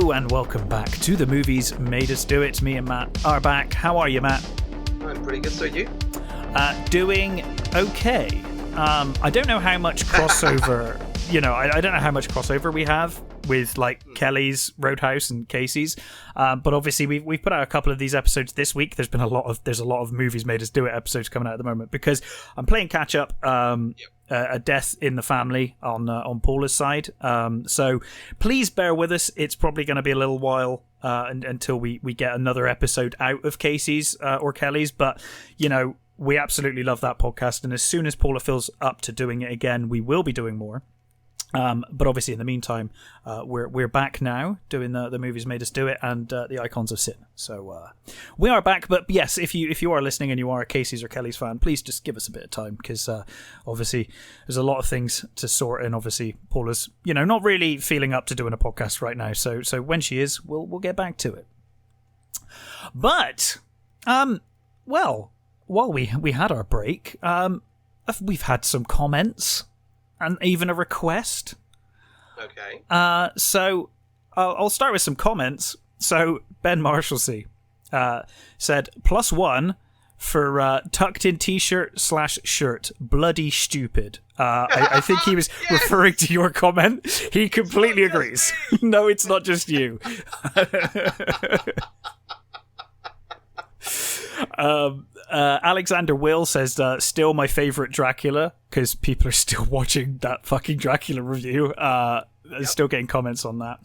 Hello and welcome back to The Movies Made Us Do It. Me and Matt are back. How are you, Matt? I'm pretty good, so you? Doing okay. I don't know how much crossover, I don't know how much crossover we have with like Kelly's Roadhouse and Casey's, but obviously we've put out a couple of these episodes this week. There's a lot of Movies Made Us Do It episodes coming out at the moment because I'm playing catch up. A death in the family on Paula's side, so please bear with us. It's probably going to be a little while until we get another episode out of Casey's or Kelly's, but we absolutely love that podcast, and as soon as Paula feels up to doing it again, we will be doing more. But obviously, in the meantime, we're back now doing the Movies Made Us Do It and the Icons of Sin. So we are back. But yes, if you are listening and you are a Casey's or Kelly's fan, please just give us a bit of time because obviously there's a lot of things to sort. And obviously, Paula's not really feeling up to doing a podcast right now. So when she is, we'll get back to it. But well, while we had our break, we've had some comments. And even a request. Okay. So I'll start with some comments. So Ben Marshalsea said +1 for tucked in t-shirt / shirt. Bloody stupid. I think he was referring to your comment. He completely agrees. No, it's not just you. Alexander Will says still my favorite Dracula because people are still watching that fucking Dracula review. Still getting comments on that.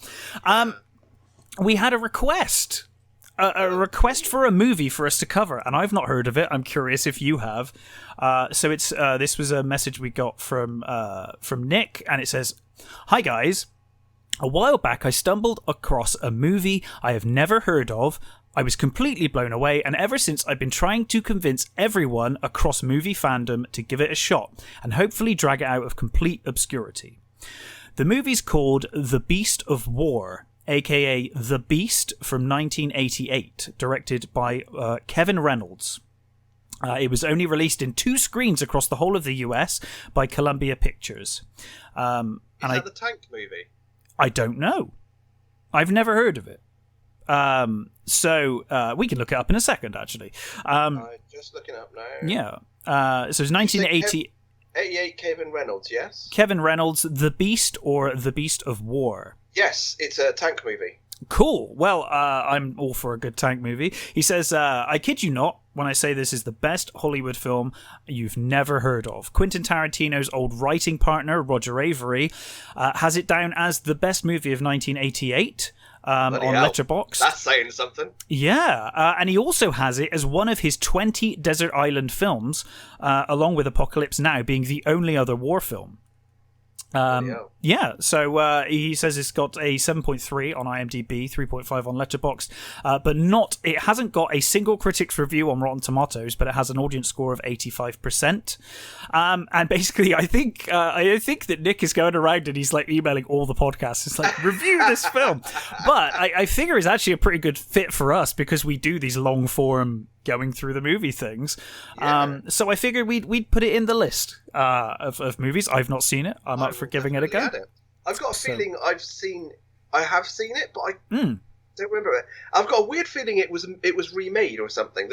We had a request for a movie for us to cover, and I've not heard of it. I'm curious if you have. So it's this was a message we got from Nick, and it says, "Hi guys. A while back, I stumbled across a movie I have never heard of. I was completely blown away, and ever since I've been trying to convince everyone across movie fandom to give it a shot, and hopefully drag it out of complete obscurity. The movie's called The Beast of War, aka The Beast, from 1988, directed by Kevin Reynolds. It was only released in 2 screens across the whole of the US by Columbia Pictures. Is that the tank movie? I don't know. I've never heard of it. So we can look it up in a second, actually. I'm just looking up now. Yeah. So it's 1980. 88 Kevin Reynolds, yes? Kevin Reynolds, The Beast or The Beast of War? Yes, it's a tank movie. Cool. Well, I'm all for a good tank movie. He says, I kid you not when I say this is the best Hollywood film you've never heard of. Quentin Tarantino's old writing partner, Roger Avery, has it down as the best movie of 1988 on Letterboxd. That's saying something. Yeah, and he also has it as one of his 20 desert island films, along with Apocalypse Now being the only other war film. Yeah, so he says it's got a 7.3 on IMDb, 3.5 on Letterboxd, but it hasn't got a single critic's review on Rotten Tomatoes, but it has an audience score of 85%. And basically, I think that Nick is going around and he's like emailing all the podcasts. It's like, review this film. But I figure it's actually a pretty good fit for us because we do these long form going through the movie things. Yeah. So I figured we'd put it in the list of movies. I've not seen it. I'm up for giving it a go. I've got a feeling I have seen it, but I don't remember it. I've got a weird feeling it was remade or something.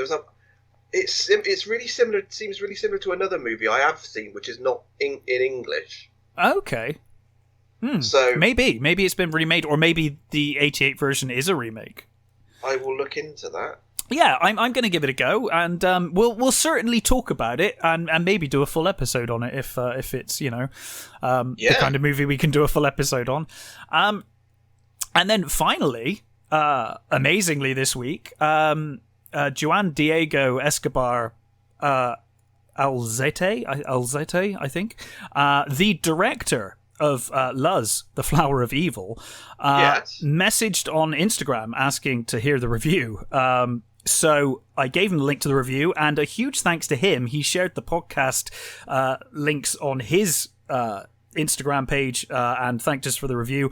It's really similar. It seems really similar to another movie I have seen, which is not in English. Okay. So maybe it's been remade, or maybe the 88 version is a remake. I will look into that. Yeah, I'm going to give it a go, and we'll certainly talk about it, and maybe do a full episode on it if it's the kind of movie we can do a full episode on. And then finally, amazingly this week, Juan Diego Escobar Alzate, I think, the director of Luz, The Flower of Evil, messaged on Instagram asking to hear the review. So I gave him the link to the review, and a huge thanks to him. He shared the podcast links on his Instagram page and thanked us for the review.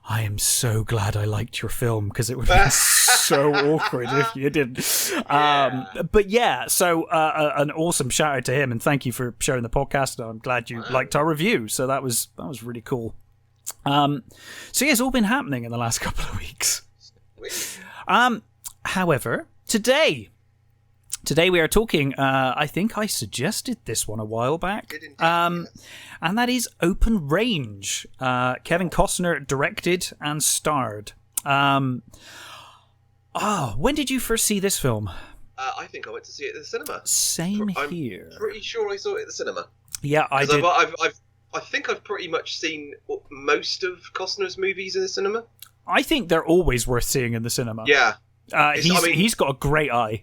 I am so glad I liked your film because it would be so awkward if you didn't. But yeah, so an awesome shout out to him, and thank you for sharing the podcast. I'm glad you liked our review. So that was really cool. So yeah, it's all been happening in the last couple of weeks. However, today we are talking, I think I suggested this one a while back, and that is Open Range. Kevin Costner directed and starred. When did you first see this film? I think I went to see it at the cinema. Same here. I'm pretty sure I saw it at the cinema. Yeah, I did. I think I've pretty much seen most of Costner's movies in the cinema. I think they're always worth seeing in the cinema. Yeah. He's got a great eye.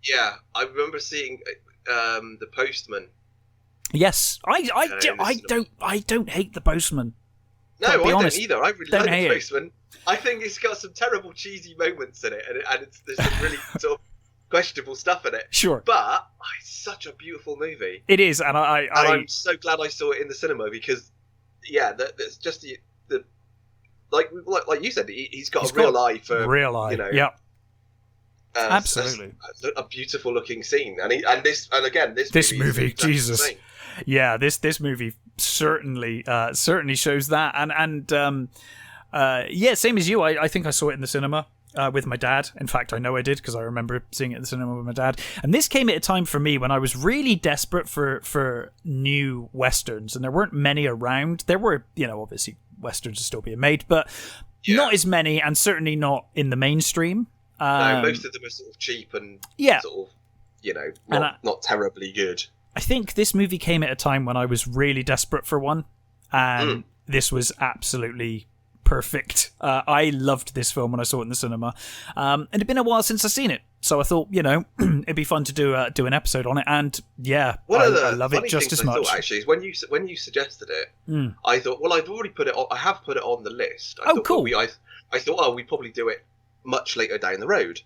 Yeah, I remember seeing The Postman. Yes, I don't hate The Postman. No, I don't either. I really like The Postman. I think it's got some terrible cheesy moments in it, and there's some really sort of questionable stuff in it. Sure, but it's such a beautiful movie. It is, and I'm so glad I saw it in the cinema because, yeah, that's just the like you said, he's got a real eye for real eye. You know, yeah, absolutely, a beautiful looking scene, and this movie, Jesus, yeah, this movie certainly shows that, and yeah, same as you. I think I saw it in the cinema. With my dad. In fact, I know I did because I remember seeing it at the cinema with my dad. And this came at a time for me when I was really desperate for new westerns, and there weren't many around. There were, obviously westerns are still being made, but not as many, and certainly not in the mainstream. No, most of them are sort of cheap and sort of, not terribly good. I think this movie came at a time when I was really desperate for one, and this was absolutely perfect. I loved this film when I saw it in the cinema, and it'd been a while since I've seen it, so I thought it'd be fun to do an episode on it. And yeah, I love it just as much. Thought, actually, is when you suggested it, I thought, well, I've already put it on. I have put it on the list. I thought, cool. I thought, we'd probably do it much later down the road,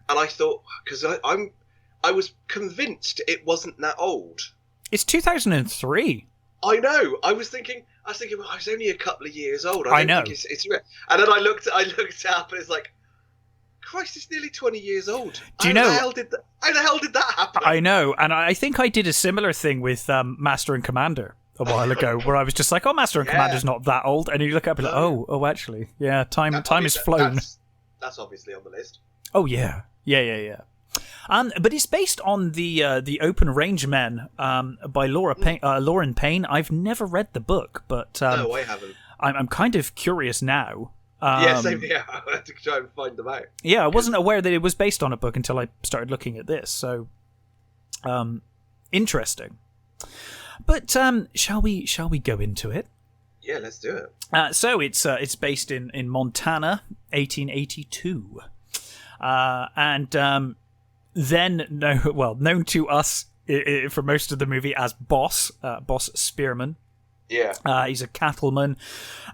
and I thought because I was convinced it wasn't that old. It's 2003. I know. I was thinking, well, I was only a couple of years old. I know. Think it's and then I looked up, and it's like, Christ, it's nearly 20 years old. Do you know? How the hell did that happen? I know, and I think I did a similar thing with Master and Commander a while ago, where I was just like, oh, Master and Commander's not that old, and you look up and like, oh, actually, yeah, time has flown. That's obviously on the list. Oh yeah. But it's based on the Open Range Men by Lauren Payne. I've never read the book, but no, I haven't. I'm kind of curious now. Same here. I had to try and find them out. Yeah, I wasn't aware that it was based on a book until I started looking at this. So, interesting. But shall we go into it? Yeah, let's do it. So it's based in Montana, 1882, and then known to us for most of the movie as Boss Spearman. Yeah. He's a cattleman,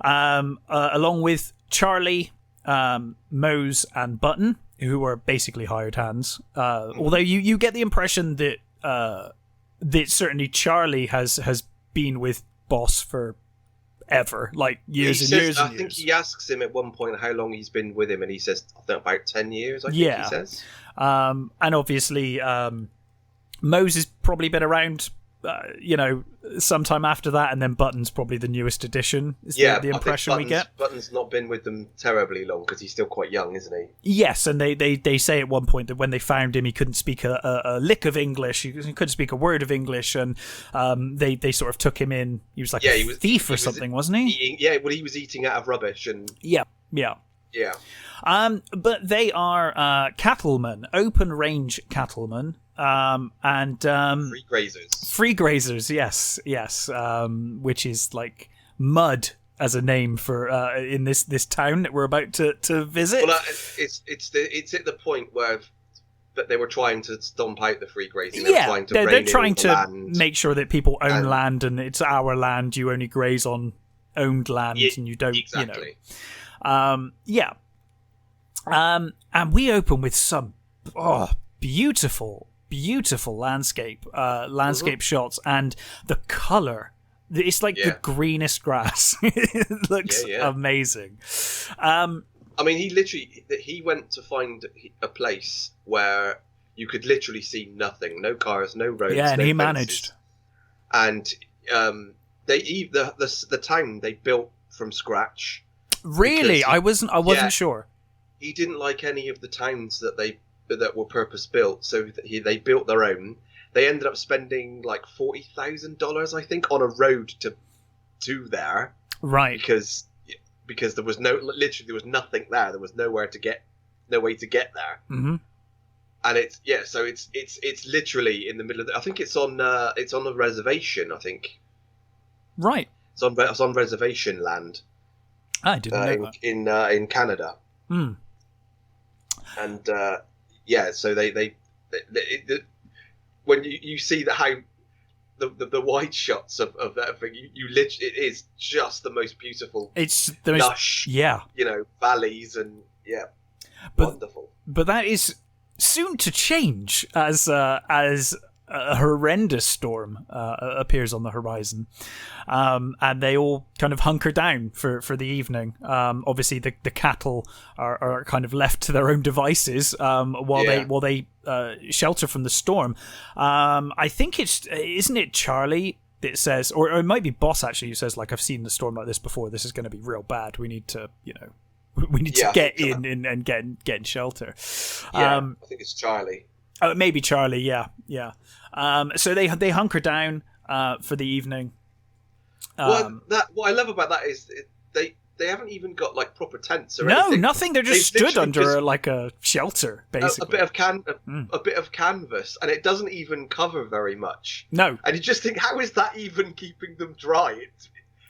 along with Charlie, Mose, and Button, who are basically hired hands. Although you get the impression that certainly Charlie has been with Boss for ever, like years and years. I think he asks him at one point how long he's been with him, and he says, I think about 10 years. I think he says. And obviously, Mose has probably been around, sometime after that, and then Button's probably the newest addition. Is the impression we get. Button's not been with them terribly long because he's still quite young, isn't he? Yes, and they say at one point that when they found him, he couldn't speak a lick of English. He couldn't speak a word of English, and they sort of took him in. He was like a thief or something, wasn't he? He was eating out of rubbish and. Yeah. But they are cattlemen, open range cattlemen. And free grazers, yes, which is like mud as a name for in this town that we're about to visit. Well, it's at the point where that they were trying to stomp out the free grazing. They're trying to make sure that people own land, and it's our land. You only graze on owned land, and you don't. Exactly. And we open with some beautiful landscape shots, and the color, it's like the greenest grass. It looks amazing. I mean, he went to find a place where you could literally see nothing, no cars, no roads. Yeah, and no he fences. managed. And the town they built from scratch. Really, I wasn't sure. He didn't like any of the towns that were purpose built, so they built their own. They ended up spending like $40,000, I think, on a road to there. Right. Because there was literally there was nothing there. There was no way to get there. Mm-hmm. And it's literally in the middle of I think it's on a reservation, I think. Right. It's on reservation land. I didn't know that. In Canada. Hmm. And so they when you see how the wide shots of that thing, you literally, it is just the most beautiful. It's the most lush, valleys and wonderful. But that is soon to change as a horrendous storm appears on the horizon, and they all kind of hunker down for the evening. Obviously, the cattle are kind of left to their own devices while they shelter from the storm. I think isn't it Charlie that says, or it might be Boss actually, who says, like, I've seen the storm like this before. This is going to be real bad. We need to, we need to get in and get in shelter. I think it's Charlie. Oh, maybe Charlie. Yeah. So they hunker down for the evening. What I love about that is they haven't even got like proper tents or anything. No, nothing. They're just stood under like a shelter, basically. A bit of canvas, and it doesn't even cover very much. No, and you just think, how is that even keeping them dry?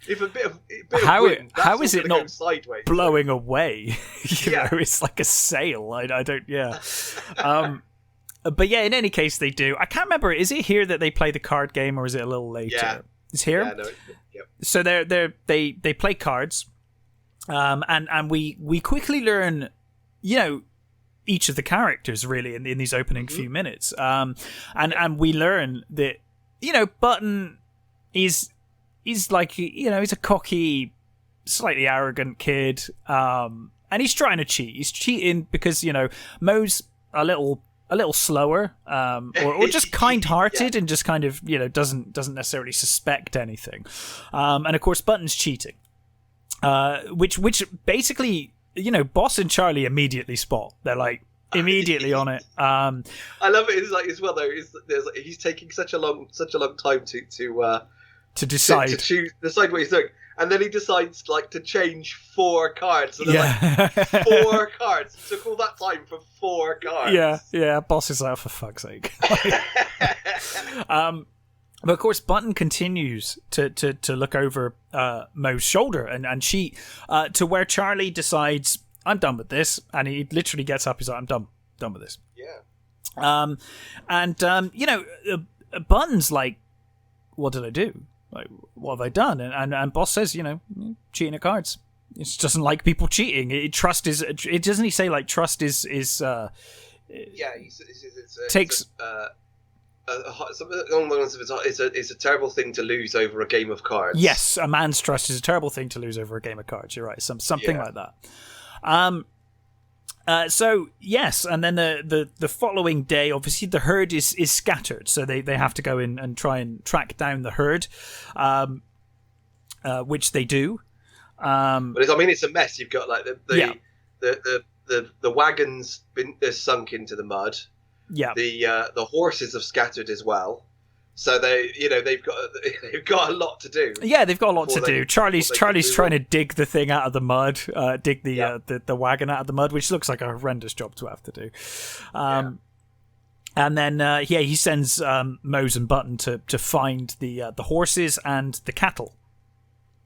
If a bit of wind, how is it not sideways, blowing away? It's like a sail. I don't. Yeah. But yeah, in any case, they do. I can't remember. Is it here that they play the card game, or is it a little later? Yeah. It's here. Yeah, no, yep. So they play cards, and we quickly learn, each of the characters really in these opening few minutes. And we learn that Button is like he's a cocky, slightly arrogant kid, and he's trying to cheat. He's cheating because Mo's a little slower, or just kind-hearted, and just kind of doesn't necessarily suspect anything, and of course Button's cheating, which basically Boss and Charlie immediately spot. They're like immediately on it. I love it. It's like as well though. He's taking such a long time to decide decide what he's doing. And then he decides to change 4 cards. So they're 4 cards. It took all that time for 4 cards. Yeah. Boss is like, for fuck's sake. But of course, Button continues to look over Mo's shoulder and cheat to where Charlie decides, I'm done with this. And he literally gets up. He's like, I'm done with this. Yeah. Button's like, what did I do? Like, what have I done? And Boss says, cheating at cards. He just doesn't like people cheating. It doesn't he say like trust is takes it's a terrible thing to lose over a game of cards. Yes, a man's trust is a terrible thing to lose over a game of cards. You're right, something like that. So yes, and then the following day, obviously the herd is scattered, so they have to go in and try and track down the herd, which they do. But it's a mess. You've got like the wagons they're sunk into the mud. Yeah. The horses have scattered as well. So they've got a lot to do. Yeah, they've got a lot to do. Charlie's trying to dig the thing out of the mud, dig the wagon out of the mud, which looks like a horrendous job to have to do. And then he sends Mose and Button to find the horses and the cattle.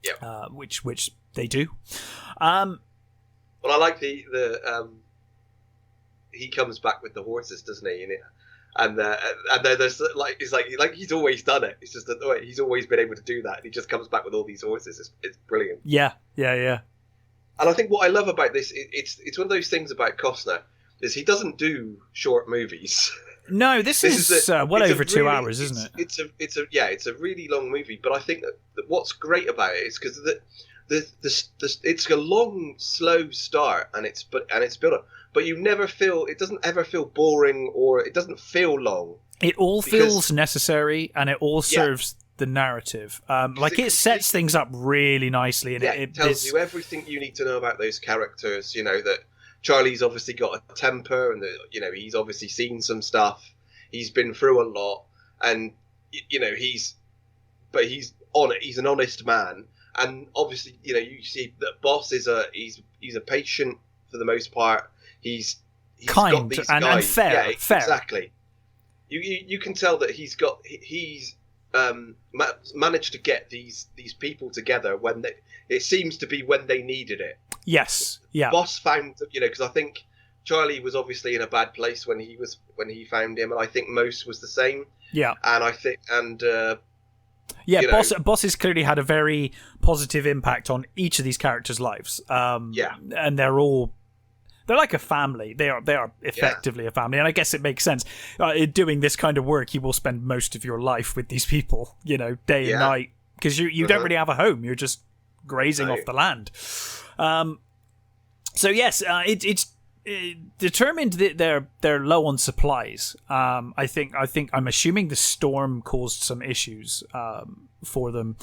Yeah. Which they do. Well, I like the he comes back with the horses, doesn't he? And then there's he's always done it. It's just that he's always been able to do that. And he just comes back with all these horses. It's brilliant. Yeah. And I think what I love about this, it's one of those things about Costner, is he doesn't do short movies. No, this is well over 2 hours, isn't it? It's a really long movie. But I think that what's great about it is because it's a long, slow start, and it's built up. But it doesn't ever feel boring, or it doesn't feel long. It all feels necessary, and it all serves the narrative. Like it sets things up really nicely, and it tells you everything you need to know about those characters. You know that Charlie's obviously got a temper, and that, you know, he's obviously seen some stuff. He's been through a lot, and you know he's an honest man. And obviously, you know, you see that Boss is he's a patient for the most part. He's kind got these and guys. fair. Yeah, fair. Exactly. You can tell that he's managed to get these people together when it seems to be when they needed it. Yes. Yeah. Boss found, you know, because I think Charlie was obviously in a bad place when he found him, and I think Mose was the same. Yeah. And I think yeah, Boss has clearly had a very positive impact on each of these characters' lives. And they're like a family. They are effectively a family, and I guess it makes sense. In doing this kind of work, you will spend most of your life with these people, you know, day and night, because you don't really have a home. You're just grazing off the land. So yes, it's determined that they're low on supplies. I'm assuming the storm caused some issues for them,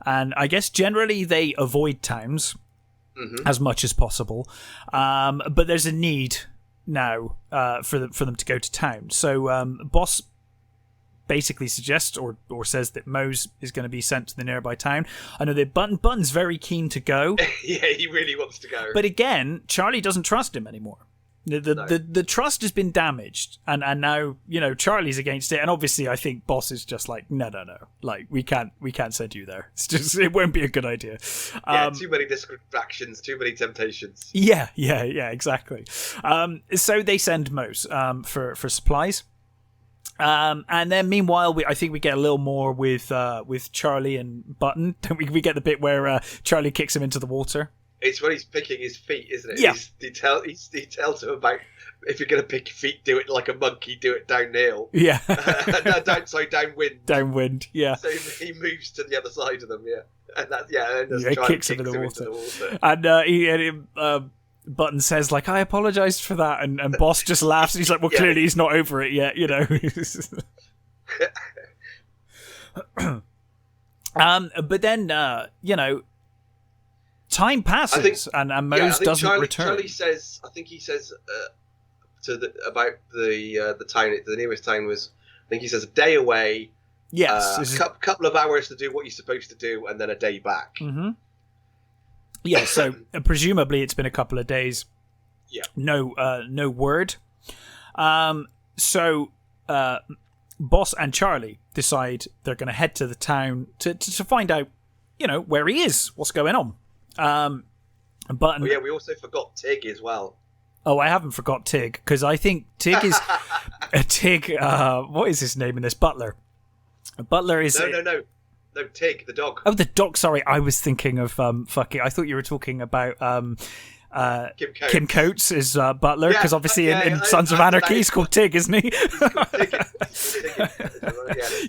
and I guess generally they avoid towns as much as possible. But there's a need now for them to go to town. So Boss basically suggests or says that Mose is going to be sent to the nearby town. I know that Button's very keen to go. Yeah, he really wants to go. But again, Charlie doesn't trust him anymore. The trust has been damaged, and now, you know, Charlie's against it, and obviously I think Boss is just like, no, like we can't send you there. It won't be a good idea. Too many distractions, too many temptations. Yeah, exactly. So they send Mose for supplies. And then meanwhile, I think we get a little more with Charlie and Button. Don't we get the bit where Charlie kicks him into the water? It's when he's picking his feet, isn't it? Yeah. He tells him about, if you're going to pick your feet, do it like a monkey, do it downhill. Yeah. Downwind. Downwind, yeah. So he moves to the other side of them, yeah. And he kicks him into the water. And Button says, like, I apologised for that, and Boss just laughs, and he's like, well, clearly he's not over it yet, you know. But then, you know, time passes, and Mose doesn't return. Charlie says, I think he says about the town. The nearest town was, I think he says, a day away. Yes, a couple of hours to do what you're supposed to do, and then a day back. Mm-hmm. Yeah, so presumably it's been a couple of days. Yeah. No word. So Boss and Charlie decide they're going to head to the town to find out, you know, where he is, what's going on. But we also forgot Tig as well. Oh, I haven't forgot Tig, because I think Tig is Tig. What is his name in this? Butler. Butler is no, Tig, the dog. Oh, the dog. Sorry, I was thinking of I thought you were talking about Kim Coates is Butler, because obviously in Sons of Anarchy he's called Tig, isn't he?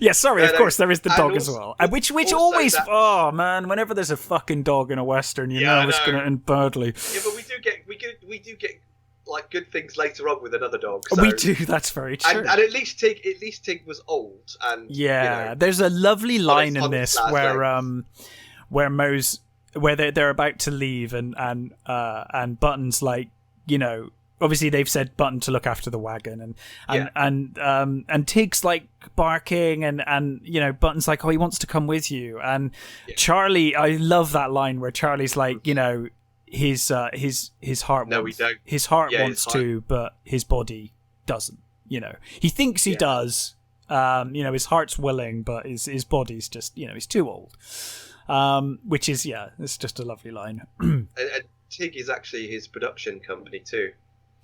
Yeah, sorry, of course there is the dog as well. Which always, oh man, whenever there's a fucking dog in a western, you know it's going to end badly. Yeah, but we do get like good things later on with another dog. So. We do. That's very true. And at least Tig was old, and there's a lovely line in this where Mose, where they're about to leave, and Button's like, you know, obviously they've said Button to look after the wagon, and Tig's like barking, and you know, Button's like, oh, he wants to come with you, and Charlie, I love that line where Charlie's like, you know, his heart wants to, but his body doesn't, you know, he thinks he does, you know, his heart's willing, but his body's just, you know, he's too old. Which is, it's just a lovely line. and Tig is actually his production company too.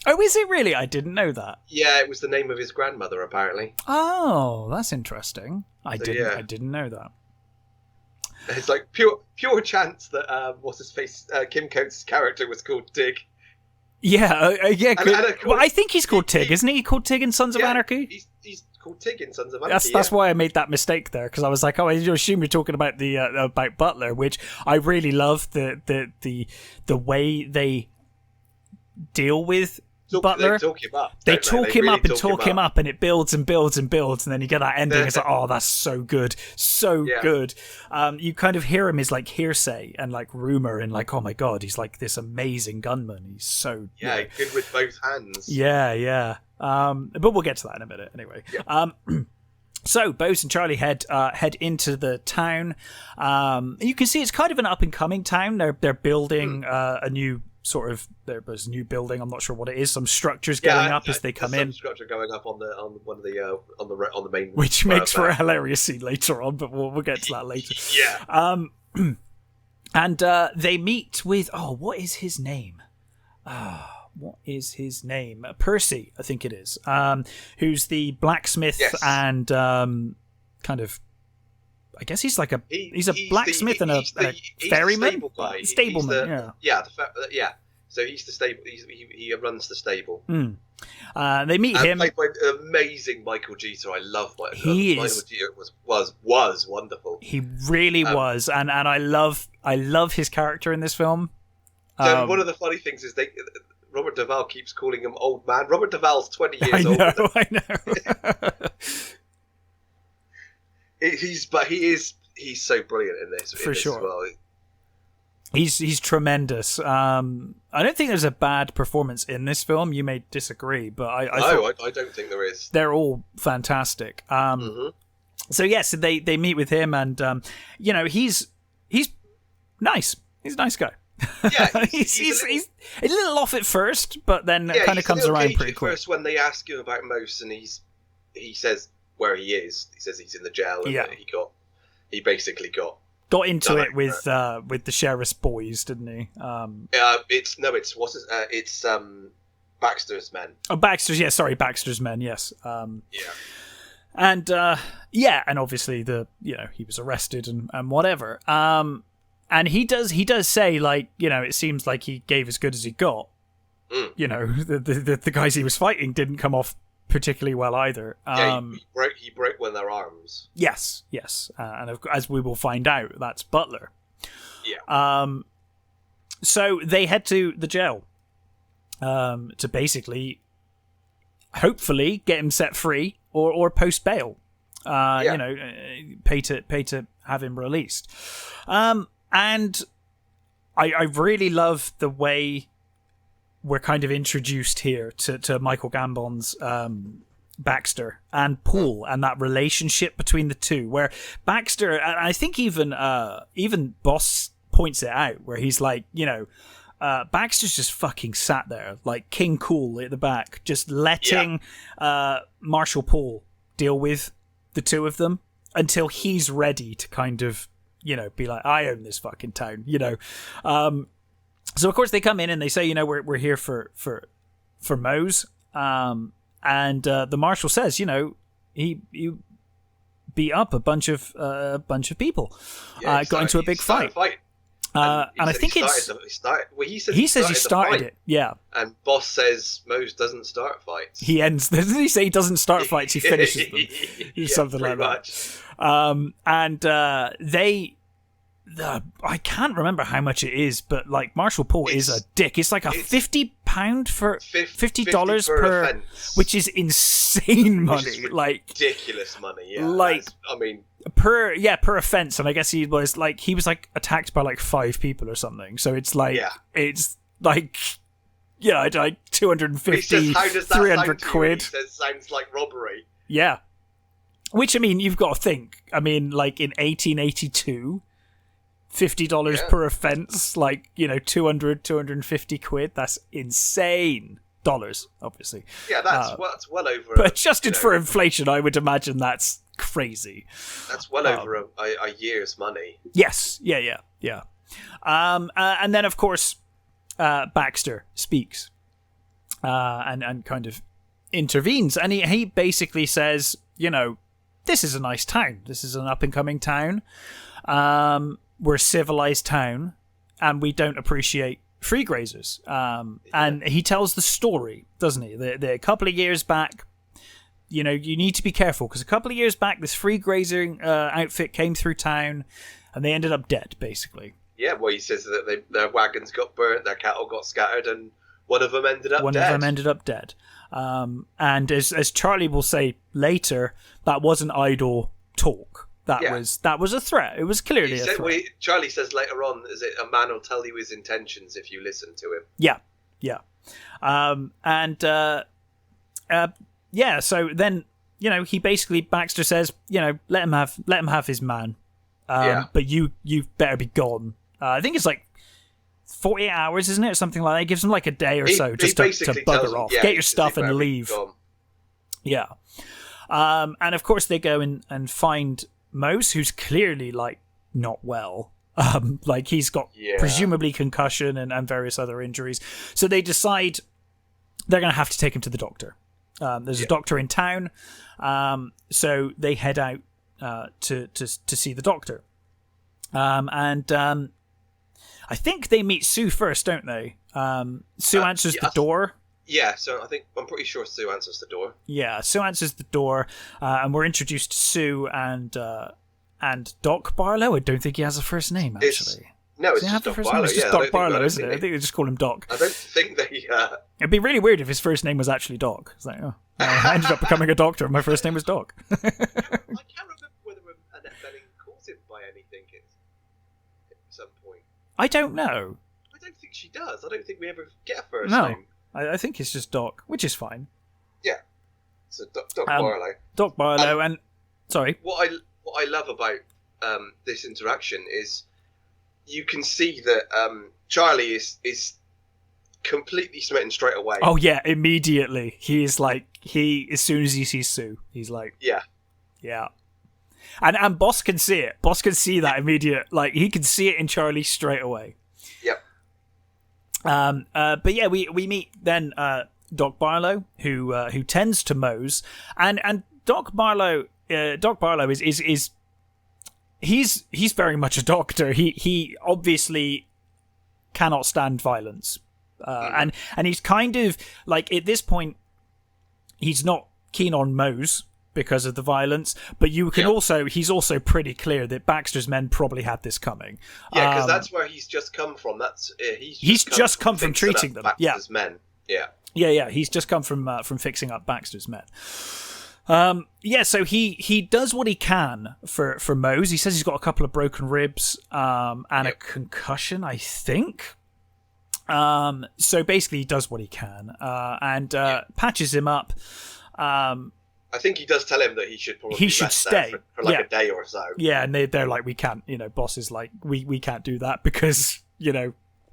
Oh, is it really? I didn't know that. Yeah, it was the name of his grandmother, apparently. Oh, that's interesting. I didn't know that. It's like pure chance that what's his face, Kim Coates' character was called Tig. Yeah. Well, I think he's called Tig, isn't he? Called Tig in Sons of Anarchy. He's called Tig in Sons of Anarchy. That's why I made that mistake there, because I was like, oh, I assume you're talking about the about Butler, which I really love the way they deal with Butler. They talk him up. They talk him up and talk him up, and it builds and builds and builds, and then you get that ending. It's like, oh, that's so good, so good. You kind of hear him as like hearsay and like rumor, and like, oh my god, he's like this amazing gunman. He's so good with both hands. Yeah. But we'll get to that in a minute. Anyway. Yeah. So Bose and Charlie head into the town. You can see it's kind of an up and coming town. They're building a new sort of there's a new building. I'm not sure what it is. Some structures going up as they come in. Some structure going up on one of the on the main. Which makes for a hilarious scene later on, but we'll get to that later. Yeah. And they meet with what is his name? What is his name? Percy, I think it is. Who's the blacksmith and kind of. I guess he's like he's a blacksmith and a ferryman. Stableman. So he's the stable. He runs the stable. They meet him. Played by amazing Michael Jeter. I love Michael Jeter. Was wonderful. He really was, and I love his character in this film. So one of the funny things is Robert Duvall keeps calling him old man. Robert Duvall's 20 years old. I know. He's so brilliant in this. For sure. As well. He's tremendous. I don't think there's a bad performance in this film. You may disagree, but I don't think there is. They're all fantastic. So yes, they meet with him, and he's nice. He's a nice guy. Yeah, he's a little off at first, but then kind of comes around pretty quick. First, when they ask him about Mose, and he says where he is. He says he's in the jail, and he basically got into it with the sheriff's boys, didn't he? It's Baxter's men. Oh, Baxter's men. Yes. And and obviously he was arrested and whatever. And he does say, like, it seems like he gave as good as he got. The guys he was fighting didn't come off particularly well either. He broke one of their arms. Yes. And as we will find out, that's Butler. Yeah. So they head to the jail to basically, hopefully, get him set free or post bail. Pay to have him released. And I really love the way we're kind of introduced here to Michael Gambon's Baxter and Paul and that relationship between the two, where Baxter, and I think even Boss points it out, where he's like, Baxter's just fucking sat there like King Cool at the back, just letting Marshal Paul deal with the two of them until he's ready to kind of be like, I own this fucking town, So of course they come in and they say, we're here for Mose, and the marshal says, he beat up a bunch of people, got into a big fight. And I think he says he started it. Yeah. And Boss says Mose doesn't start fights. He ends. Doesn't he say he doesn't start fights? He finishes them. Something like that. And they. I can't remember how much it is, but like Marshal Paul is a dick. It's like a £50 for $50 per offense, which is insane money. Like ridiculous money. Yeah. Like per offense, and I guess he was attacked by like 5 people or something. So it's like it's like 250, 300 quid. He says sounds like robbery. Yeah. Which, I mean, you've got to think. I mean, like in 1882, $50 per offense, like, 250 quid. That's insane. Dollars, obviously. Yeah, that's well over. But adjusted for inflation, I would imagine that's crazy. That's well over a year's money. Yes. Yeah. And then, of course, Baxter speaks and kind of intervenes. And he basically says, this is a nice town. This is an up-and-coming town. We're a civilized town, and we don't appreciate free grazers. And he tells the story, doesn't he? A couple of years back, you need to be careful, because a couple of years back, this free grazing outfit came through town, and they ended up dead, basically. Yeah, well, he says that their wagons got burnt, their cattle got scattered, and one of them ended up One dead. of them ended up dead. And as Charlie will say later, that wasn't idle talk. That was a threat. It was clearly a threat. Charlie says later on, is it a man will tell you his intentions if you listen to him? Yeah. So then, he basically, Baxter says, let him have his man. But you better be gone. I think it's like 48 hours, isn't it? Or something like that. It gives him like a day or so just to bugger off. Get your stuff and leave. Yeah. And of course they go and find Mose, who's clearly like not well. Like he's got presumably concussion and various other injuries. So they decide they're going to have to take him to the doctor. There's a doctor in town. So they head out to see the doctor. I think they meet Sue first, don't they? Sue answers the door. Yeah, so I'm pretty sure Sue answers the door. Yeah, Sue answers the door, and we're introduced to Sue and Doc Barlow. I don't think he has a first name, actually. It's just Doc Barlow. It's just Doc Barlow, isn't it? I think they just call him Doc. I don't think they... It'd be really weird if his first name was actually Doc. It's like, I ended up becoming a doctor and my first name was Doc. I can't remember whether Annette Bening calls him by anything at some point. I don't know. I don't think she does. I don't think we ever get a first name. I think it's just Doc, which is fine. Yeah. So Doc Barlow. Doc Barlow, and sorry. What I love about this interaction is you can see that Charlie is completely smitten straight away. Oh yeah, immediately. He's like as soon as he sees Sue, he's like yeah. And Boss can see it. Boss can see that immediate, like he can see it in Charlie straight away. Yep. But yeah, we meet then Doc Barlow, who tends to Mose, and Doc Barlow is he's very much a doctor. He obviously cannot stand violence, and he's kind of like at this point he's not keen on Mose because of the violence, but you can he's also pretty clear that Baxter's men probably had this coming. Yeah, because that's where he's just come from. He's just come from treating them. Baxter's men. Yeah. He's just come from fixing up Baxter's men. So he does what he can for Mose. He says he's got a couple of broken ribs and a concussion, I think. So basically, he does what he can and patches him up. I think he does tell him that he should probably stay for like a day or so. Yeah, and they're like, we can't, Boss is like, we can't do that because,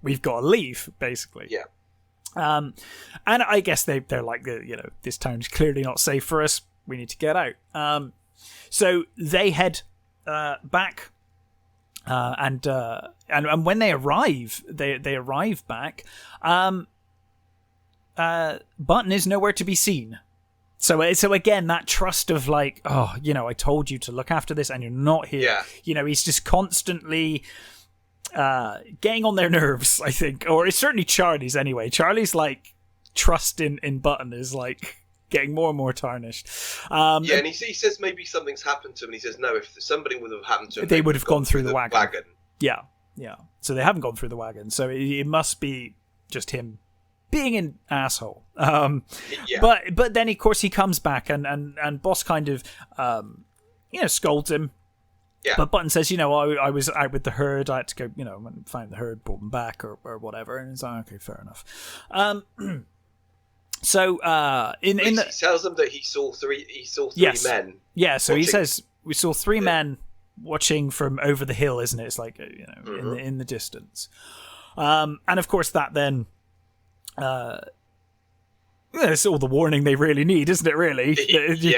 we've got to leave, basically. Yeah. And I guess they're like, this town's clearly not safe for us. We need to get out. So they head back. And when they arrive, they arrive back. Button is nowhere to be seen. So again, that trust of like, I told you to look after this and you're not here. Yeah. He's just constantly getting on their nerves, I think. Or it's certainly Charlie's anyway. Charlie's like trust in Button is like getting more and more tarnished. And he says maybe something's happened to him. And he says, no, if something would have happened to him, they would have gone through the wagon. Yeah. So they haven't gone through the wagon. So it must be just him being an asshole. But then of course he comes back and Boss kind of scolds him. Yeah. But Button says, I was out with the herd. I had to go, find the herd, brought them back or whatever. And it's like, okay, fair enough. So he tells them that he saw three men. Yeah. So he says we saw three men watching from over the hill, isn't it? It's like in the distance. And of course that then. It's all the warning they really need, isn't it? Really,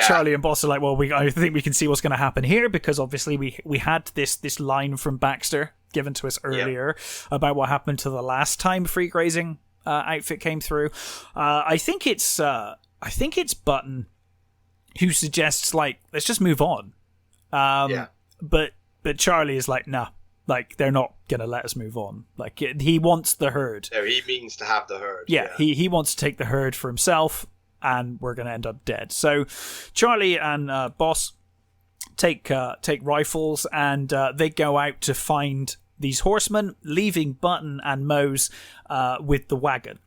Charlie and Boss are like, well, I think we can see what's going to happen here because obviously we had this line from Baxter given to us earlier about what happened to the last time free grazing outfit came through. I think it's Button who suggests like let's just move on. But Charlie is like, nah. Like, they're not going to let us move on. Like, he wants the herd. No, he means to have the herd. Yeah. He wants to take the herd for himself, and we're going to end up dead. So, Charlie and Boss take rifles, and they go out to find these horsemen, leaving Button and Mose with the wagon.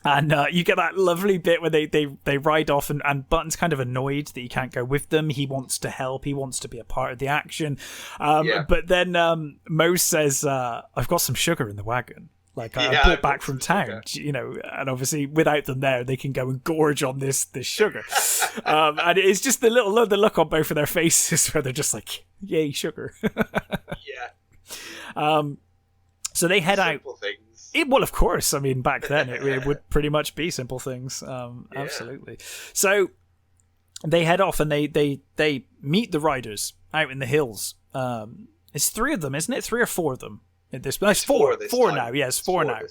And you get that lovely bit where they ride off, and Button's kind of annoyed that he can't go with them. He wants to help. He wants to be a part of the action. But then Mose says, I've got some sugar in the wagon. Like, I brought back from town, you know, and obviously without them there, they can go and gorge on this sugar. And it's just the look on both of their faces where they're just like, yay, sugar. So they head Simple out. Things. Well, of course. I mean, back then it would pretty much be simple things. Absolutely. So they head off and they meet the riders out in the hills. It's 3 of them, isn't it? 3 or 4 of them. It's four now. Yes, four now.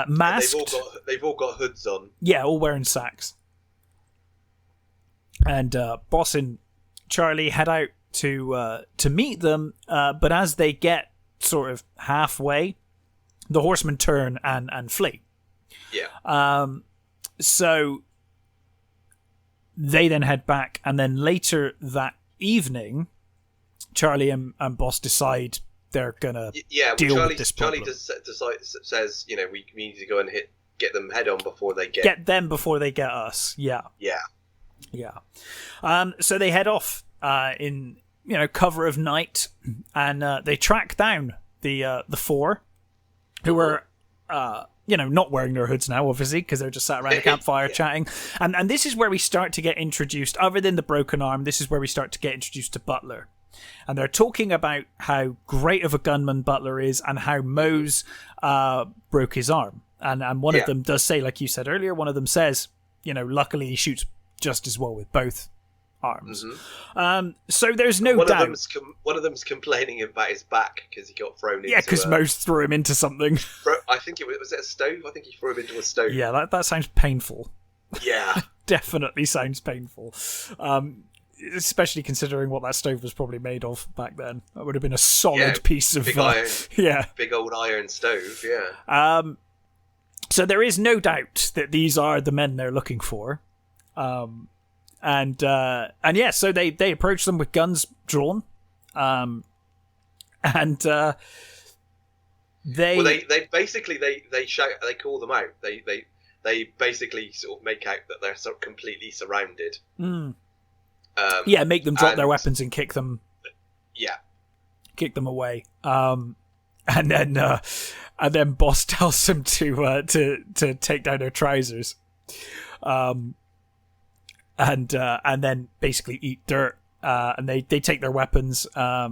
Masked. They've all got hoods on. Yeah, all wearing sacks. And Boss and Charlie head out to meet them, but as they get sort of halfway, the horsemen turn and flee. Yeah. So they then head back, and then later that evening, Charlie and Boss decide they're gonna deal with this problem. Charlie says, you know, we need to go and get them head on before they get them before they get us. Yeah. So they head off in cover of night, and they track down the 4 who are not wearing their hoods now, obviously, because they're just sat around a campfire chatting. And this is where we start to get introduced, other than the broken arm, this is where we start to get introduced to Butler. And they're talking about how great of a gunman Butler is and how Mose broke his arm. And one of them does say, like you said earlier, one of them says, luckily he shoots just as well with both arms. Mm-hmm. So there's no doubt. One of them's complaining about his back because he got thrown into... Yeah, because Mose threw him into something. I think was it a stove? I think he threw him into a stove. Yeah, that sounds painful. Yeah. Definitely sounds painful. Especially considering what that stove was probably made of back then. That would have been a solid piece of iron. Yeah, big old iron stove. Yeah. So there is no doubt that these are the men they're looking for, so they approach them with guns drawn, they shout, they call them out. They basically sort of make out that they're sort of completely surrounded. Make them drop their weapons and kick them. Yeah, kick them away. And then Boss tells them to take down their trousers, and then basically eat dirt. And they take their weapons. I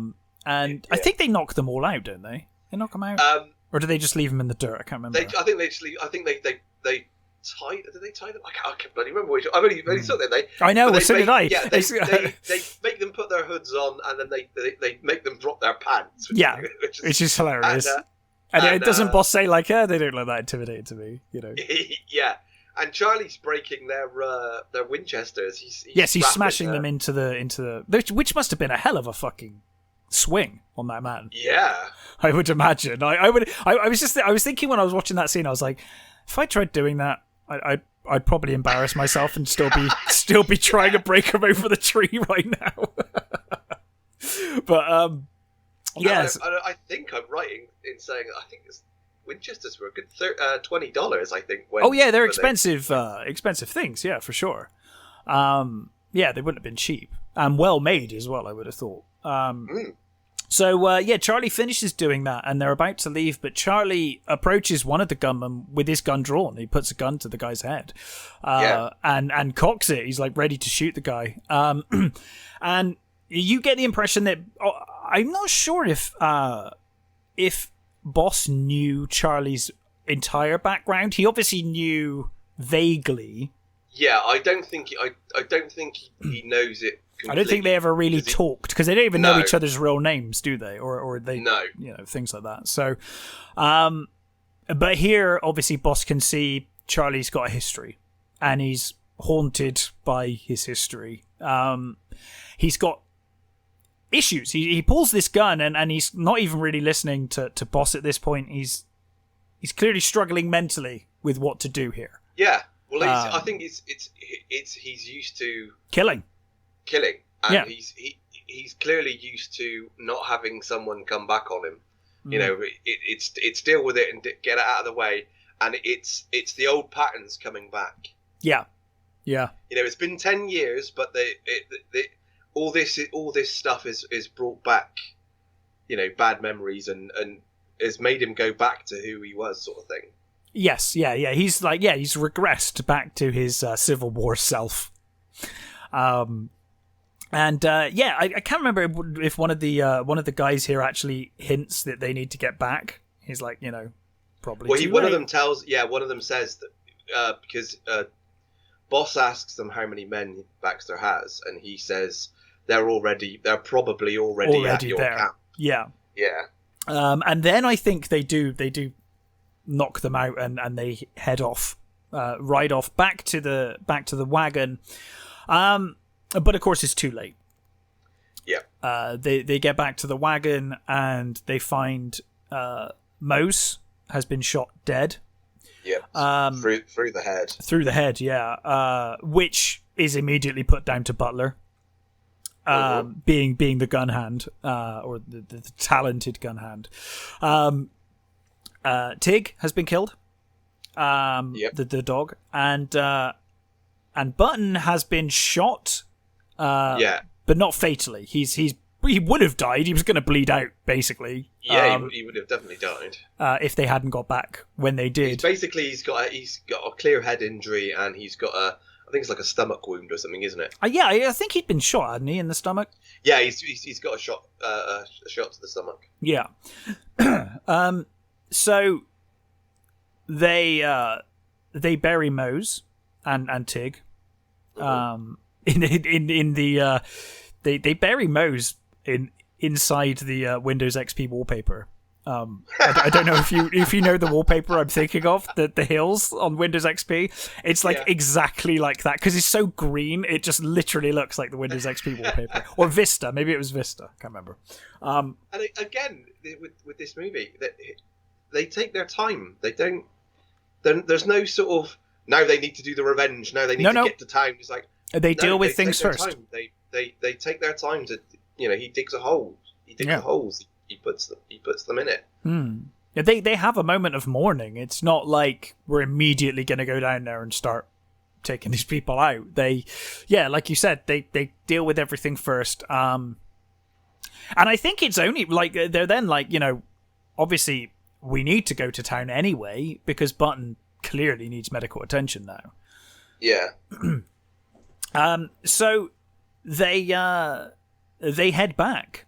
think they knock them all out, don't they? They knock them out, or do they just leave them in the dirt? I can't remember. I think they just leave. I think they tie. Did they tie them? I can't bloody remember. I've only saw them. I know. So did I. Yeah, they make them put their hoods on, and then they make them drop their pants. Which is hilarious. And it doesn't Boss say like, they don't look that intimidated to me, Yeah, and Charlie's breaking their Winchesters. He's smashing them into the which must have been a hell of a fucking swing on that man. Yeah, I would imagine. I was thinking when I was watching that scene, I was like, if I tried doing that, I'd probably embarrass myself and still be trying to break him over the tree right now. But yes, I think I'm right in saying I think Winchesters were a good $20. I think. They're expensive, expensive things. Yeah, for sure. They wouldn't have been cheap and well made as well. I would have thought. So, Charlie finishes doing that, and they're about to leave, but Charlie approaches one of the gunmen with his gun drawn. He puts a gun to the guy's head, and cocks it. He's, like, ready to shoot the guy. And you get the impression that... I'm not sure if Boss knew Charlie's entire background. He obviously knew vaguely. Yeah, I don't think he knows it. I don't think they ever really talked, because they don't even know each other's real names, do they? Or they, things like that. So, but here, obviously, Boss can see Charlie's got a history, and he's haunted by his history. He's got issues. He pulls this gun, and he's not even really listening to Boss at this point. He's clearly struggling mentally with what to do here. Yeah, well, I think he's used to killing, and he's clearly used to not having someone come back on him. It's deal with it and get it out of the way, and it's the old patterns coming back. Yeah, yeah. It's been 10 years, but all this stuff is brought back. Bad memories and has made him go back to who he was, sort of thing. Yes, yeah. He's he's regressed back to his Civil War self. I can't remember if one of the guys here actually hints that they need to get back. He's like, probably. Well, one of them says that because Boss asks them how many men Baxter has, and he says they're probably already at your there. camp. Yeah. Yeah. And then I think they do knock them out and they head off, ride off back to the wagon. But of course it's too late. Yeah. They get back to the wagon and they find Mose has been shot dead. Yeah. Through the head. Through the head, yeah. Which is immediately put down to Butler. Being the gun hand, or the talented gun hand. Tig has been killed. The dog, and Button has been shot. But not fatally. He would have died. He was going to bleed out, basically. Yeah, he would have definitely died if they hadn't got back when they did. He's got a clear head injury, and he's got I think it's like a stomach wound or something, isn't it? Yeah, I think he'd been shot, hadn't he, in the stomach? Yeah, he's got a shot to the stomach. Yeah. So they bury Mose and Tig. In the they bury Mose inside the Windows XP wallpaper. I don't know if you know the wallpaper I'm thinking of, the hills on Windows XP. It's exactly like that because it's so green. It just literally looks like the Windows XP wallpaper, or Vista. Maybe it was Vista. Can't remember. And again, with this movie, they take their time. They don't. There's no sort of now they need to do the revenge. Now they need to get to town. It's like they deal with things first. Time. They take their time to he digs a hole. He digs the holes. He puts them in it. Yeah, they have a moment of mourning. It's not like we're immediately going to go down there and start taking these people out. They, like you said, they deal with everything first. And I think it's only like they're then like obviously we need to go to town anyway because Button clearly needs medical attention now. Yeah. So they head back.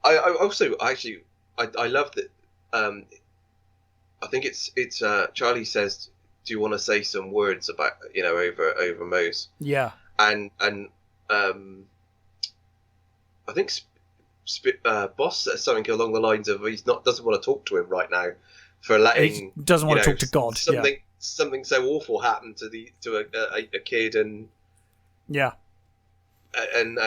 I also actually I love that. I think it's Charlie says, "Do you want to say some words about over Mose?" Yeah. And I think Boss says something along the lines of doesn't want to talk to him right now for letting he doesn't want to talk to God. Something so awful happened to a kid and and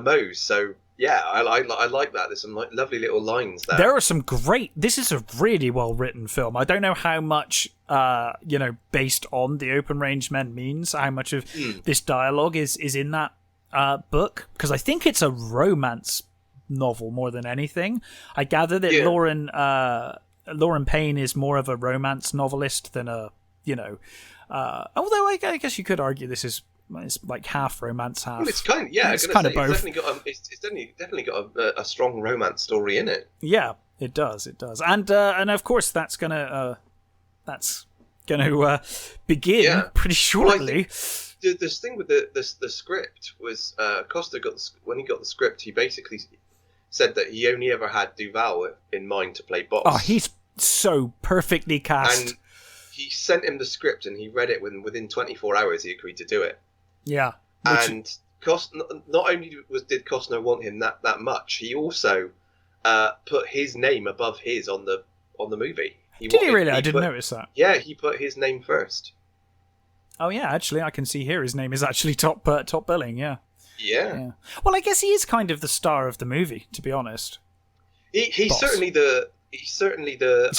Mose. So. Yeah, I like that. There's some lovely little lines there. There are some great. This is a really well written film. I don't know how much based on the Open Range Men means. How much of this dialogue is in that book? Because I think it's a romance novel more than anything. I gather that Lauren Payne is more of a romance novelist than a although I guess you could argue it's like half romance, half. Well, it's kind of it's kind of both. It's definitely got a strong romance story in it. Yeah, it does, and of course that's gonna begin pretty shortly. Well, this thing with the script was Costner when he got the script, he basically said that he only ever had Duval in mind to play Boss. Oh, he's so perfectly cast. And he sent him the script, and he read it within 24 hours. He agreed to do it. Yeah, and not only did Costner want him that much, he also put his name above his on the movie. Did he really? I didn't notice that. Yeah, he put his name first. Oh yeah, actually, I can see here his name is actually top billing. Yeah. Yeah. Well, I guess he is kind of the star of the movie, to be honest. He's certainly the. He's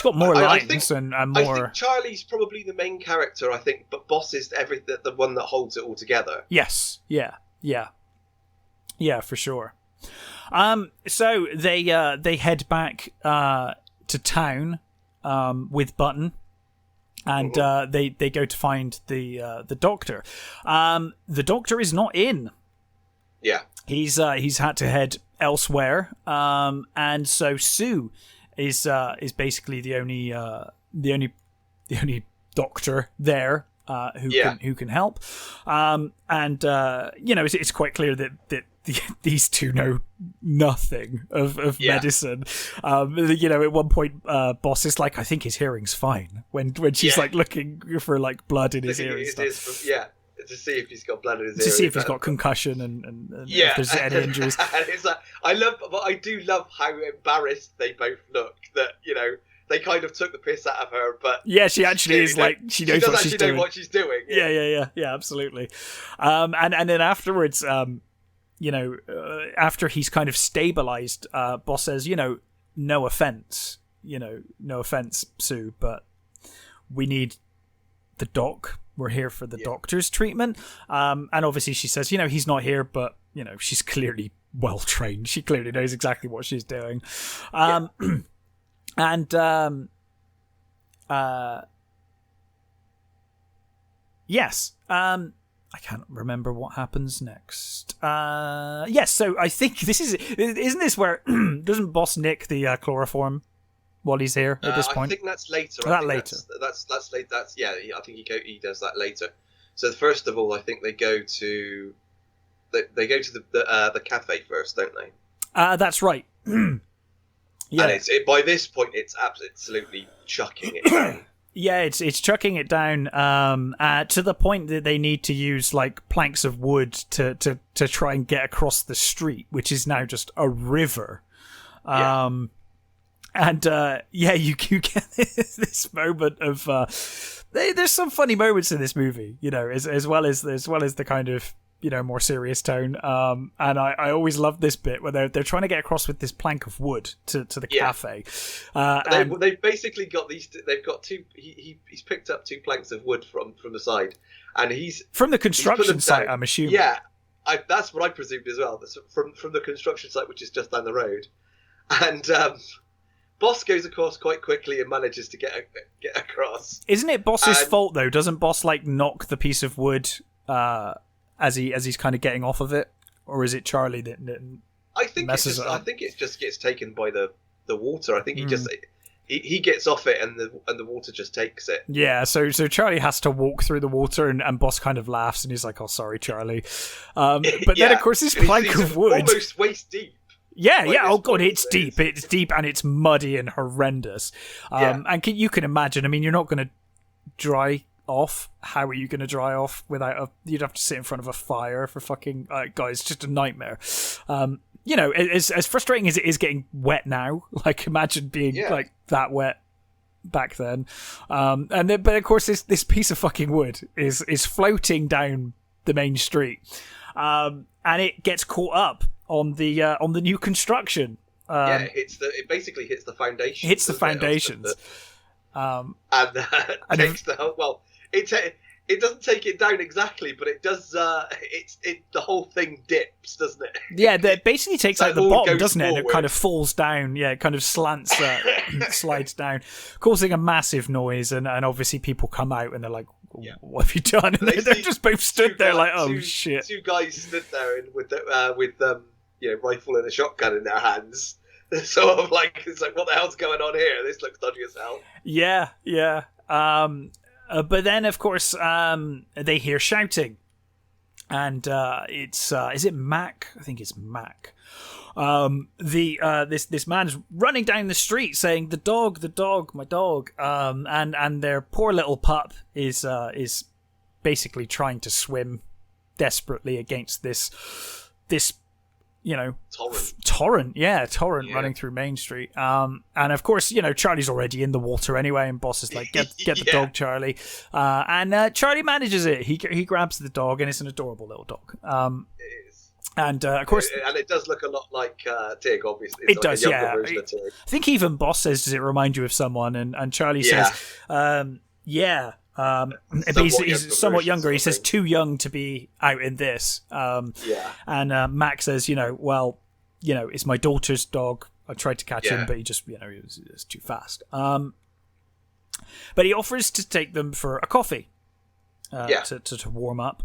got more lines and more. I think Charlie's probably the main character. I think, but Boss is the one that holds it all together. Yes. Yeah, for sure. So they head back to town, with Button. And they go to find the doctor. The doctor is not in. Yeah, he's had to head elsewhere. And so Sue is basically the only doctor there who can help. And it's quite clear that these two know nothing of medicine. At one point, Boss is like, I think his hearing's fine when she's like looking for like blood in his ear and stuff. To see if he's got blood in his ear. To see if he's got concussion and if there's any injuries. And it's like, I do love how embarrassed they both look. That they kind of took the piss out of her, but she actually is like she knows what she's doing. Know what she's doing. Yeah, absolutely. And then afterwards, after he's kind of stabilized, Boss says, no offense, Sue, but we need the doc. We're here for the doctor's treatment. And obviously she says, he's not here, but, she's clearly well trained. She clearly knows exactly what she's doing. Yes. I can't remember what happens next. Yes, so I think isn't this where, doesn't Boss nick the chloroform while he's here at this point? I think that's later. That's later. That's late. I think he does that later. So first of all, I think they go to the cafe first, don't they? That's right. Yeah. And by this point, it's absolutely chucking it down. Yeah, it's chucking it down to the point that they need to use like planks of wood to try and get across the street, which is now just a river. And you get this moment of there's some funny moments in this movie, as well as the kind of more serious tone. And I always love this bit where they're trying to get across with this plank of wood to the cafe. They've basically got these. They've got two. He's picked up 2 planks of wood from the side, and he's from the construction site. I'm assuming. Yeah, that's what I presumed as well. That's from the construction site, which is just down the road, and. Boss goes across quite quickly and manages to get across. Isn't it Boss's fault though? Doesn't Boss like knock the piece of wood as he's kind of getting off of it, or is it Charlie that messes it up? I think it just gets taken by the water. I think he gets off it and the water just takes it. Yeah, so Charlie has to walk through the water and Boss kind of laughs and he's like, "Oh, sorry, Charlie." But then of course this plank of wood, almost waist deep. Yeah. Oh god, it's deep. It's deep and it's muddy and horrendous. And you can imagine. I mean, you're not going to dry off. How are you going to dry off without you'd have to sit in front of a fire for fucking guys. It's just a nightmare. As frustrating as it is getting wet now. Like imagine being like that wet back then. But of course this piece of fucking wood is floating down the main street, and it gets caught up on the new construction. It basically hits the foundation. Hits the foundations. It doesn't take it down exactly, but it does. The whole thing dips, doesn't it? Yeah, that basically takes out the bottom, doesn't it? And it kind of falls down. Yeah, it kind of slants, slides down, causing a massive noise. And obviously people come out and they're like, "What have you done?" And they're just both stood there like, "Oh shit!" 2 guys stood there with rifle and a shotgun in their hands. They're sort of like, it's like, what the hell's going on here? This looks dodgy as hell. Yeah. But then, of course, they hear shouting, and it's is it Mac? I think it's Mac. This man's running down the street saying, "The dog, my dog," and their poor little pup is basically trying to swim desperately against this torrent running through Main Street. And of course, Charlie's already in the water anyway, and Boss is like, get the dog, Charlie. And Charlie manages it. He grabs the dog, and it's an adorable little dog. It is. And of course, and it does look a lot like Tig. Obviously, it does. Yeah, I think even Boss says, "Does it remind you of someone?" And Charlie says, "Yeah." He's somewhat younger. He says, "Too young to be out in this." And Mac says, it's my daughter's dog. I tried to catch him, but he just, he was too fast. But he offers to take them for a coffee Yeah. to warm up,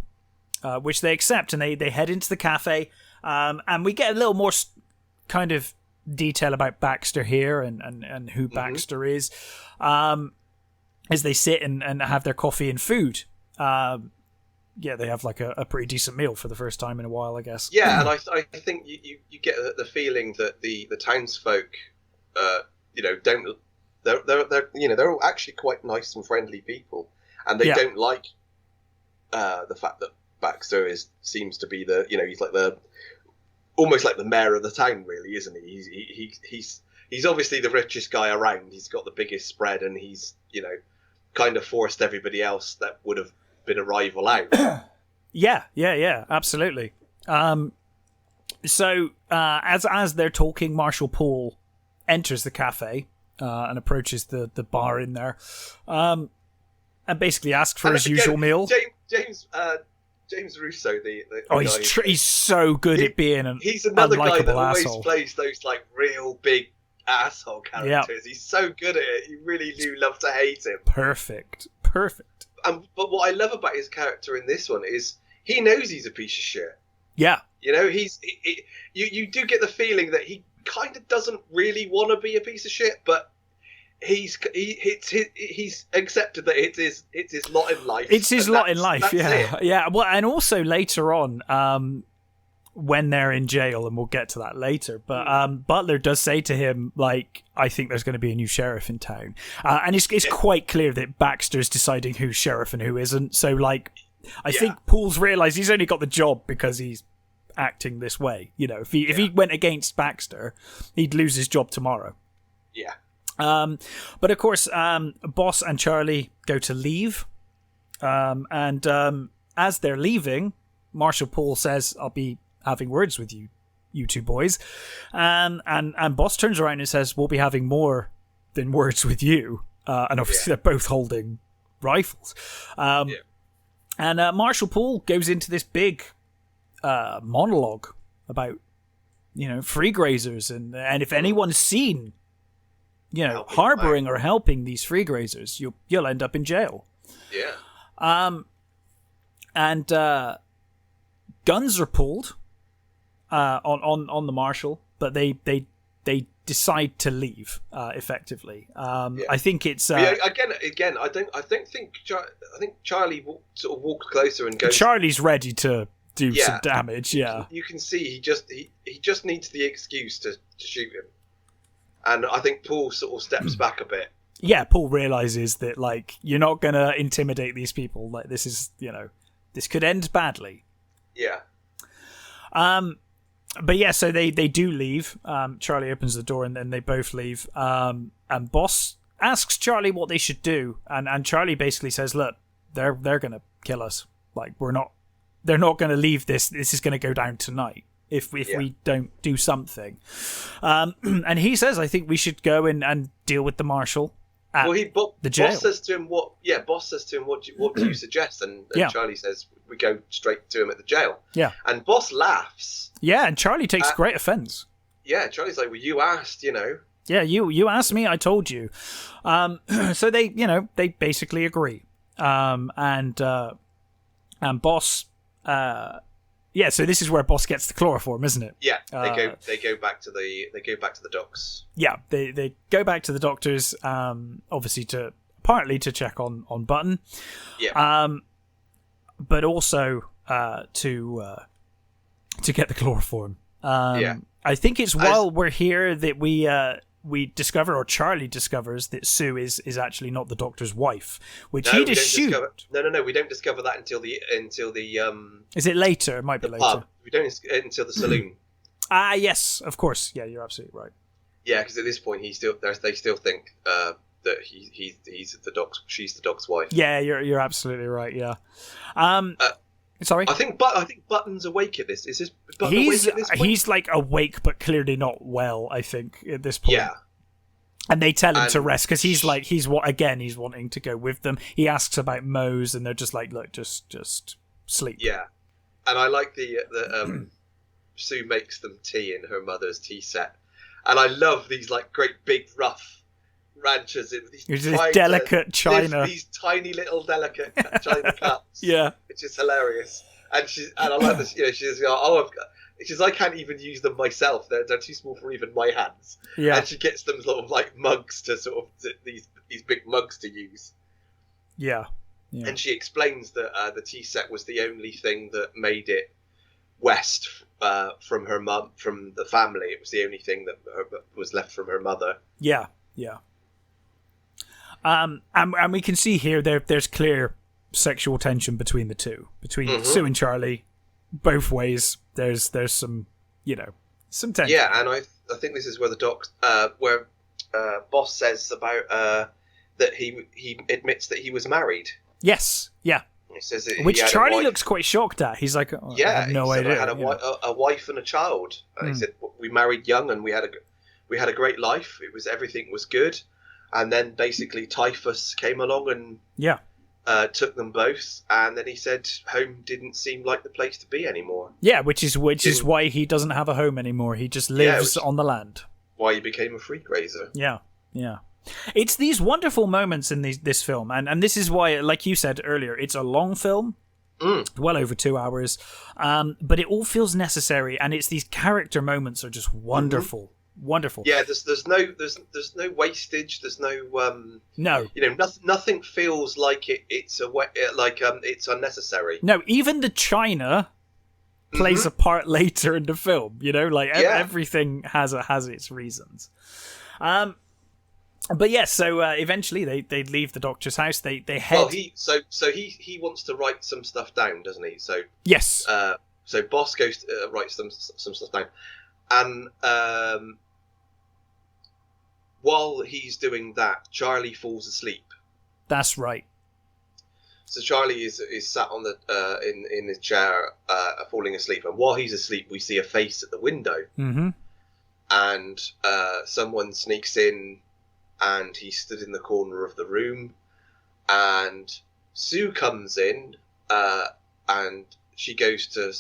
which they accept, and they head into the cafe. And we get a little more kind of detail about Baxter here and who Baxter is, as they sit and have their coffee and food. Yeah, they have like a pretty decent meal for the first time in a while, I guess. Yeah, and I think you get the feeling that the townsfolk, don't they're all actually quite nice and friendly people, and they don't like the fact that Baxter seems to be he's like almost like the mayor of the town, really, isn't he? He's obviously the richest guy around. He's got the biggest spread, and he's kind of forced everybody else that would have been a rival out. Yeah, absolutely. So as they're talking, Marshal Paul enters the cafe and approaches the bar in there, and basically asks for his usual meal. James Russo, the he's so good at being he's another guy that always asshole. Plays those like real big asshole characters. Yeah. He's so good at it. You really do love to hate him. Perfect. But what I love about his character in this one is he knows he's a piece of shit. Yeah. You do get the feeling that he kind of doesn't really want to be a piece of shit, but he's accepted that it's his lot in life. It's his lot in life. Yeah. Yeah. Well, and also later on, when they're in jail, and we'll get to that later, but Butler does say to him, like, I think there's going to be a new sheriff in town, and it's quite clear that Baxter's deciding who's sheriff and who isn't. So, like, I think Paul's realised he's only got the job because he's acting this way. If he went against Baxter, he'd lose his job tomorrow. Yeah. But of course, Boss and Charlie go to leave, and as they're leaving, Marshal Paul says, "I'll be having words with you two boys," and Boss turns around and says, "We'll be having more than words with you," and obviously they're both holding rifles, and Marshal Paul goes into this big monologue about free grazers and if anyone's seen harboring or helping these free grazers, you'll end up in jail. Yeah. And guns are pulled on the marshal, but they decide to leave effectively. I think it's again. I think Charlie sort of walked closer and goes. Charlie's ready to do some damage. Yeah, you can see he just needs the excuse to shoot him. And I think Paul sort of steps back a bit. Yeah, Paul realizes that, like, you're not going to intimidate these people. Like, this is, this could end badly. Yeah. But yeah, so they do leave. Charlie opens the door and then they both leave. And Boss asks Charlie what they should do. And Charlie basically says, look, they're going to kill us. Like, they're not going to leave this. This is going to go down tonight. If we don't do something. And he says, I think we should go and deal with the marshal at the jail. Boss says to him, what do you suggest? And Charlie says, we go straight to him at the jail. Yeah. And Boss laughs. Yeah, and Charlie takes great offence. Yeah, Charlie's like, well, you asked, Yeah, you asked me, I told you. So they basically agree. And Boss... yeah, so this is where Boss gets the chloroform, isn't it? Yeah, they go back to the docks. Yeah, they go back to the doctors, obviously partly to check on Button. Yeah. But also to get the chloroform. I think it's while we're here that we discover, or Charlie discovers, that Sue is actually not the doctor's wife, which he'd assumed. No, we don't discover that until the. Is it later? It might be later. Pub. We don't until the saloon. Yes, of course. Yeah, you're absolutely right. Yeah, because at this point they still think that she's the dog's wife. Yeah, you're absolutely right. Yeah. Sorry. I think Button's awake at this. Is this Button awake at this point? He's like awake, but clearly not well, I think, at this point. Yeah. And they tell him to rest because he's wanting to go with them. He asks about Mose, and they're just like, look, just sleep. Yeah. And I like the Sue makes them tea in her mother's tea set, and I love these like great big rough ranchers with these delicate china, these tiny little delicate china cups. Yeah, which is hilarious. And I like this. She's I can't even use them myself. They're too small for even my hands. Yeah, and she gets them sort of like mugs to these big mugs to use. Yeah. And she explains that the tea set was the only thing that made it west from her mum, from the family. It was the only thing that was left from her mother. Yeah. And we can see here there's clear sexual tension between the two, between Sue and Charlie, both ways. There's some some tension. Yeah, and I think this is where where Boss says about that he admits that he was married. Yes, yeah. He says which Charlie looks quite shocked at. He's like, I have no idea. I had a wife and a child. And he said we married young and we had a great life. Everything was good, and then basically typhus came along and took them both. And then he said home didn't seem like the place to be anymore. Yeah, which is why he doesn't have a home anymore. He just lives on the land. Why he became a free grazer. Yeah. It's these wonderful moments in this film, and this is why, like you said earlier, it's a long film, well over 2 hours, but it all feels necessary, and it's these character moments are just wonderful, wonderful. Yeah, there's no wastage, there's no nothing feels like it's unnecessary. No, even the china plays a part later in the film. Everything has its reasons. But yes, so eventually they leave the doctor's house. They head. Well, he wants to write some stuff down, doesn't he? So yes. So Boss goes to write some stuff down, and while he's doing that, Charlie falls asleep. That's right. So Charlie is sat on the in his chair, falling asleep, and while he's asleep, we see a face at the window, and someone sneaks in. And he stood in the corner of the room, and Sue comes in, and she goes to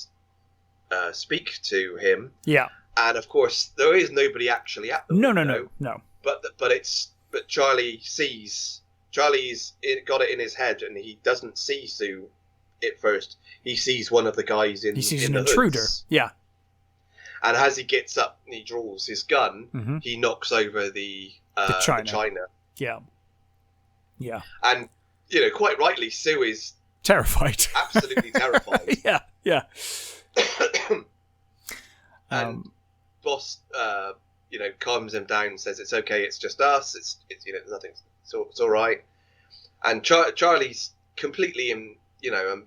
speak to him. Yeah. And of course, there is nobody actually at the window. No. But Charlie's got it in his head, and he doesn't see Sue at first. He sees one of the guys in. He sees an intruder. Hoods. Yeah. And as he gets up and he draws his gun, he knocks over the china. Yeah. And, quite rightly, Sue is... terrified. Absolutely terrified. Yeah. And Boss, calms him down and says, it's okay, it's just us, it's nothing, it's all right. And Charlie's completely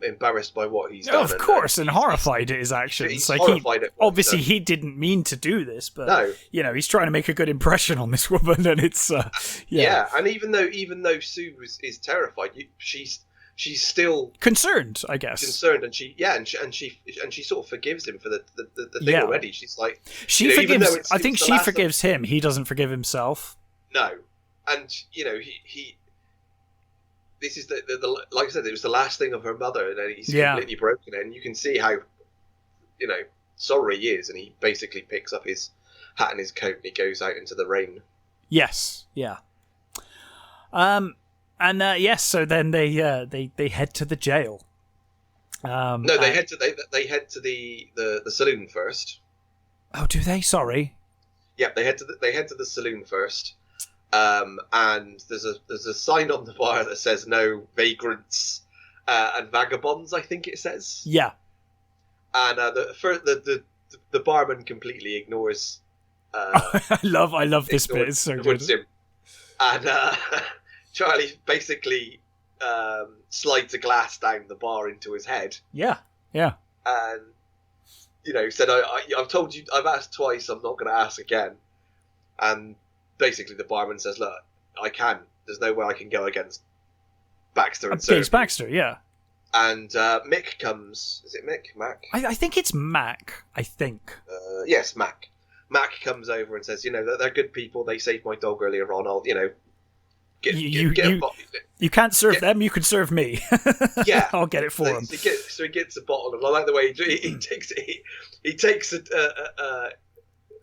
embarrassed by what he's done. Of course, and horrified at his actions. He's horrified at what obviously he didn't mean to do this, but no. He's trying to make a good impression on this woman, and it's and even though Sue is terrified, she's still concerned, I guess. And she sort of forgives him for the thing already. She's like she forgives. I think she forgives him. He doesn't forgive himself. No, and he. This is the like I said, it was the last thing of her mother, and he's completely broken. And you can see how, sorry he is, and he basically picks up his hat and his coat and he goes out into the rain. Yes, yeah. So then they head to the jail. They head to the saloon first. Oh, do they? Sorry. Yeah, they head to the saloon first. And there's a sign on the bar that says no vagrants and vagabonds, I think it says. Yeah. And the barman completely ignores. I love this bit. It's so good. Him. And Charlie basically slides a glass down the bar into his head. Yeah. And said, I've told you, I've asked twice, I'm not going to ask again. And basically, the barman says, "Look, I can't. There's no way I can go against Baxter and against Baxter." Yeah. And Mick comes. Is it Mick? Mac? I think it's Mac. I think. Yes, Mac. Mac comes over and says, they're good people. They saved my dog earlier on. I'll, get you can't serve them. You can serve me. Yeah, I'll get it for him. So he gets a bottle, and I like the way he takes it. He takes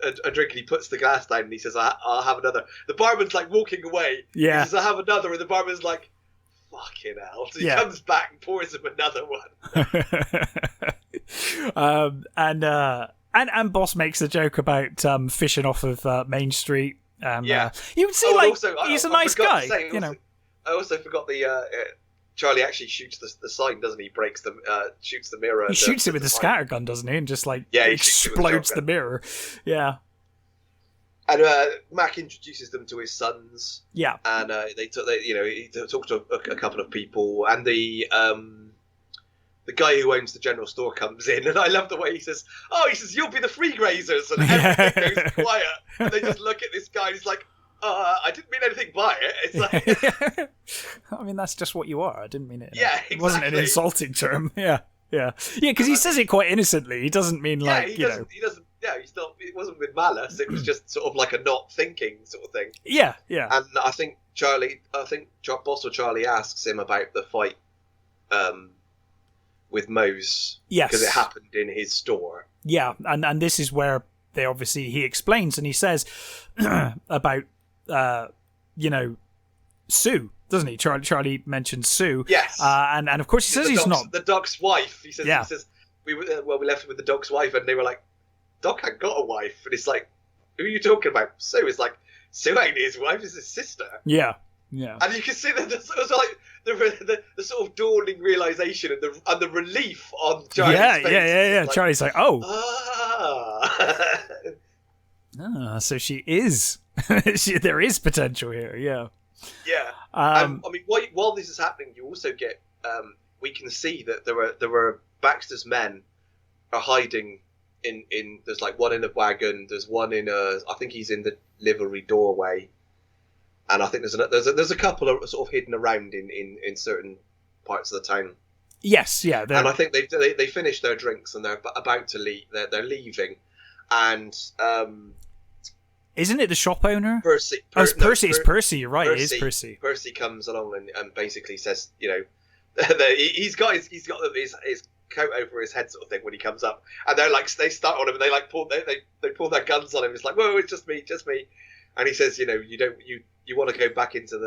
a drink, and he puts the glass down, and he says, "I'll have another." The barman's like walking away. Yeah. He says, "I'll have another," and the barman's like, "Fucking hell!" So he comes back and pours him another one. And Boss makes a joke about fishing off of Main Street. You would see he's a nice guy. I also forgot the Charlie actually shoots the sign, doesn't he? Breaks the shoots the mirror. He shoots it with the scattergun, doesn't he? And just explodes the mirror. Yeah. And Mac introduces them to his sons. Yeah. And he talked to a couple of people, and the guy who owns the general store comes in, and I love the way he says, "You'll be the free grazers," and everything goes quiet, and they just look at this guy, and he's like, "I didn't mean anything by it." It's like, I mean, that's just what you are. I didn't mean it. Yeah, exactly. It wasn't an insulting term. Yeah, because he says it quite innocently. He doesn't mean He doesn't. Yeah, he's not. It wasn't with malice. It was just sort of like a not thinking sort of thing. Yeah. And I think Boss or Charlie asks him about the fight with Mose. Yes, because it happened in his store. Yeah, and this is where he explains, and he says about Sue, doesn't he? Charlie mentions Sue. Yes. And of course he says he's not the Doc's wife. He says we left him with the Doc's wife, and they were like, "Doc hadn't got a wife," and it's like, "Who are you talking about?" Sue is like, "Sue ain't his wife, it's his sister." Yeah. And you can see that it was like the sort of dawning realization and the relief on Charlie's face. Yeah. Like, Charlie's like, "Oh, so she is. There is potential here." Yeah. Yeah. I mean, while this is happening, you also get we can see that there were Baxter's men are hiding in. There's like one in a wagon. There's one I think he's in the livery doorway. And I think there's a couple of sort of hidden around in certain parts of the town. Yes, yeah. And I think they finished their drinks and they're about to leave. They're leaving, and isn't it the shop owner? Percy. It's Percy. You're right. It is Percy. Percy comes along and basically says, he's got his coat over his head sort of thing when he comes up, and they're like they start on him and they like pull their guns on him. It's like, whoa, it's just me. And he says, you want to go back into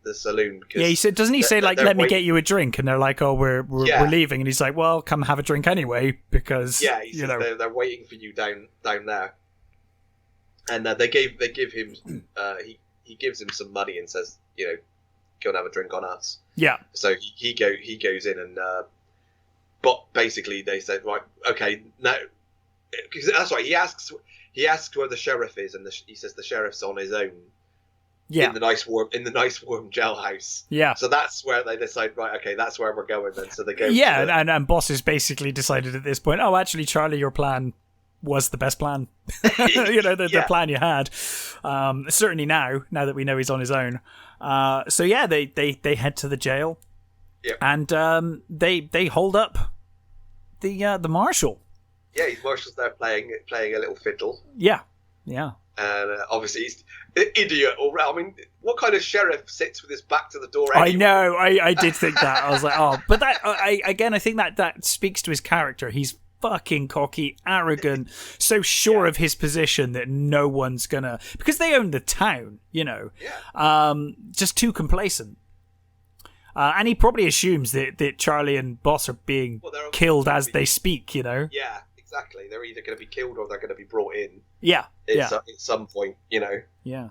the saloon? Yeah, he said, doesn't he say like, "Let me get you a drink"? And they're like, "Oh, we're leaving," and he's like, "Well, come have a drink anyway," because he says, they're waiting for you down there. And they give him he gives him some money and says, go and have a drink on us. Yeah. So he goes in and but basically they said, right, okay, no, because that's right. He asks where the sheriff is, and he says the sheriff's on his own. Yeah. In the nice warm jailhouse. Yeah. So that's where they decide, right, okay, that's where we're going then. So they go. Yeah, and Boss has basically decided at this point, oh, actually, Charlie, your plan was the best plan. The plan you had. Certainly now that we know he's on his own. So yeah, they head to the jail. Yep. And they hold up the marshal. Yeah, Marshall's there playing a little fiddle. Yeah. And obviously he's an idiot. I mean, what kind of sheriff sits with his back to the door anyway? I know. I did think that. I was like, oh, but that I think that speaks to his character. He's fucking cocky, arrogant, so sure of his position that no one's gonna, because they own the town, just too complacent. And he probably assumes that Charlie and Boss are being killed as they speak, Yeah, exactly. They're either going to be killed or they're going to be brought in. Yeah, at some point, Yeah.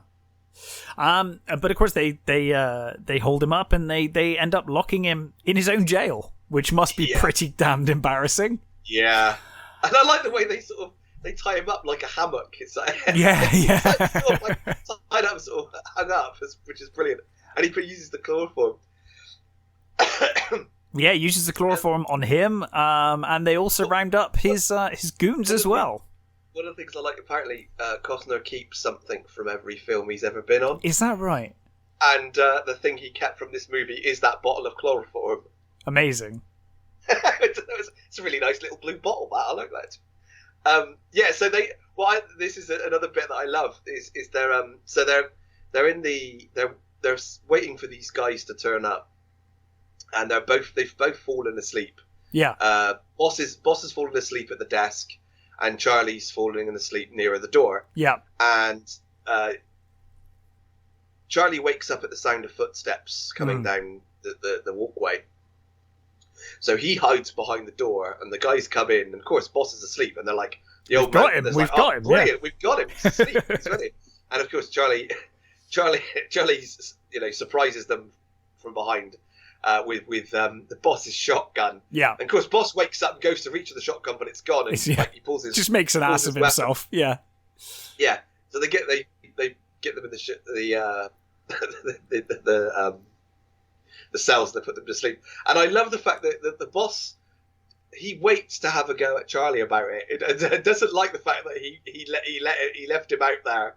But of course they hold him up and they end up locking him in his own jail, which must be pretty damned embarrassing. Yeah, and I like the way they tie him up like a hammock. It's like yeah. sort of like tied up, sort of hung up, which is brilliant. And he uses the chloroform. Yeah, uses the chloroform on him, and they also round up his goons as well. One of the things I like, apparently, Costner keeps something from every film he's ever been on. Is that right? And the thing he kept from this movie is that bottle of chloroform. Amazing. It's a really nice little blue bottle. That I like that. Yeah. So this is another bit that I love. Is they're waiting for these guys to turn up, and they've both fallen asleep. Yeah. Boss has fallen asleep at the desk, and Charlie's falling asleep nearer the door. Yeah. And Charlie wakes up at the sound of footsteps coming down the walkway. So he hides behind the door, and the guys come in, and of course, Boss is asleep, and they're like, "The old man, we've got him, brilliant, we've got him, he's asleep, he's ready." And of course, Charlie, surprises them from behind with the Boss's shotgun. Yeah. And of course, Boss wakes up and goes to reach for the shotgun, but it's gone, and he pulls his just makes an ass of himself. Weapon. Yeah. So they get them in the cells. They put them to sleep, and I love the fact that the Boss, he waits to have a go at Charlie about it. It doesn't like the fact that he left him out there,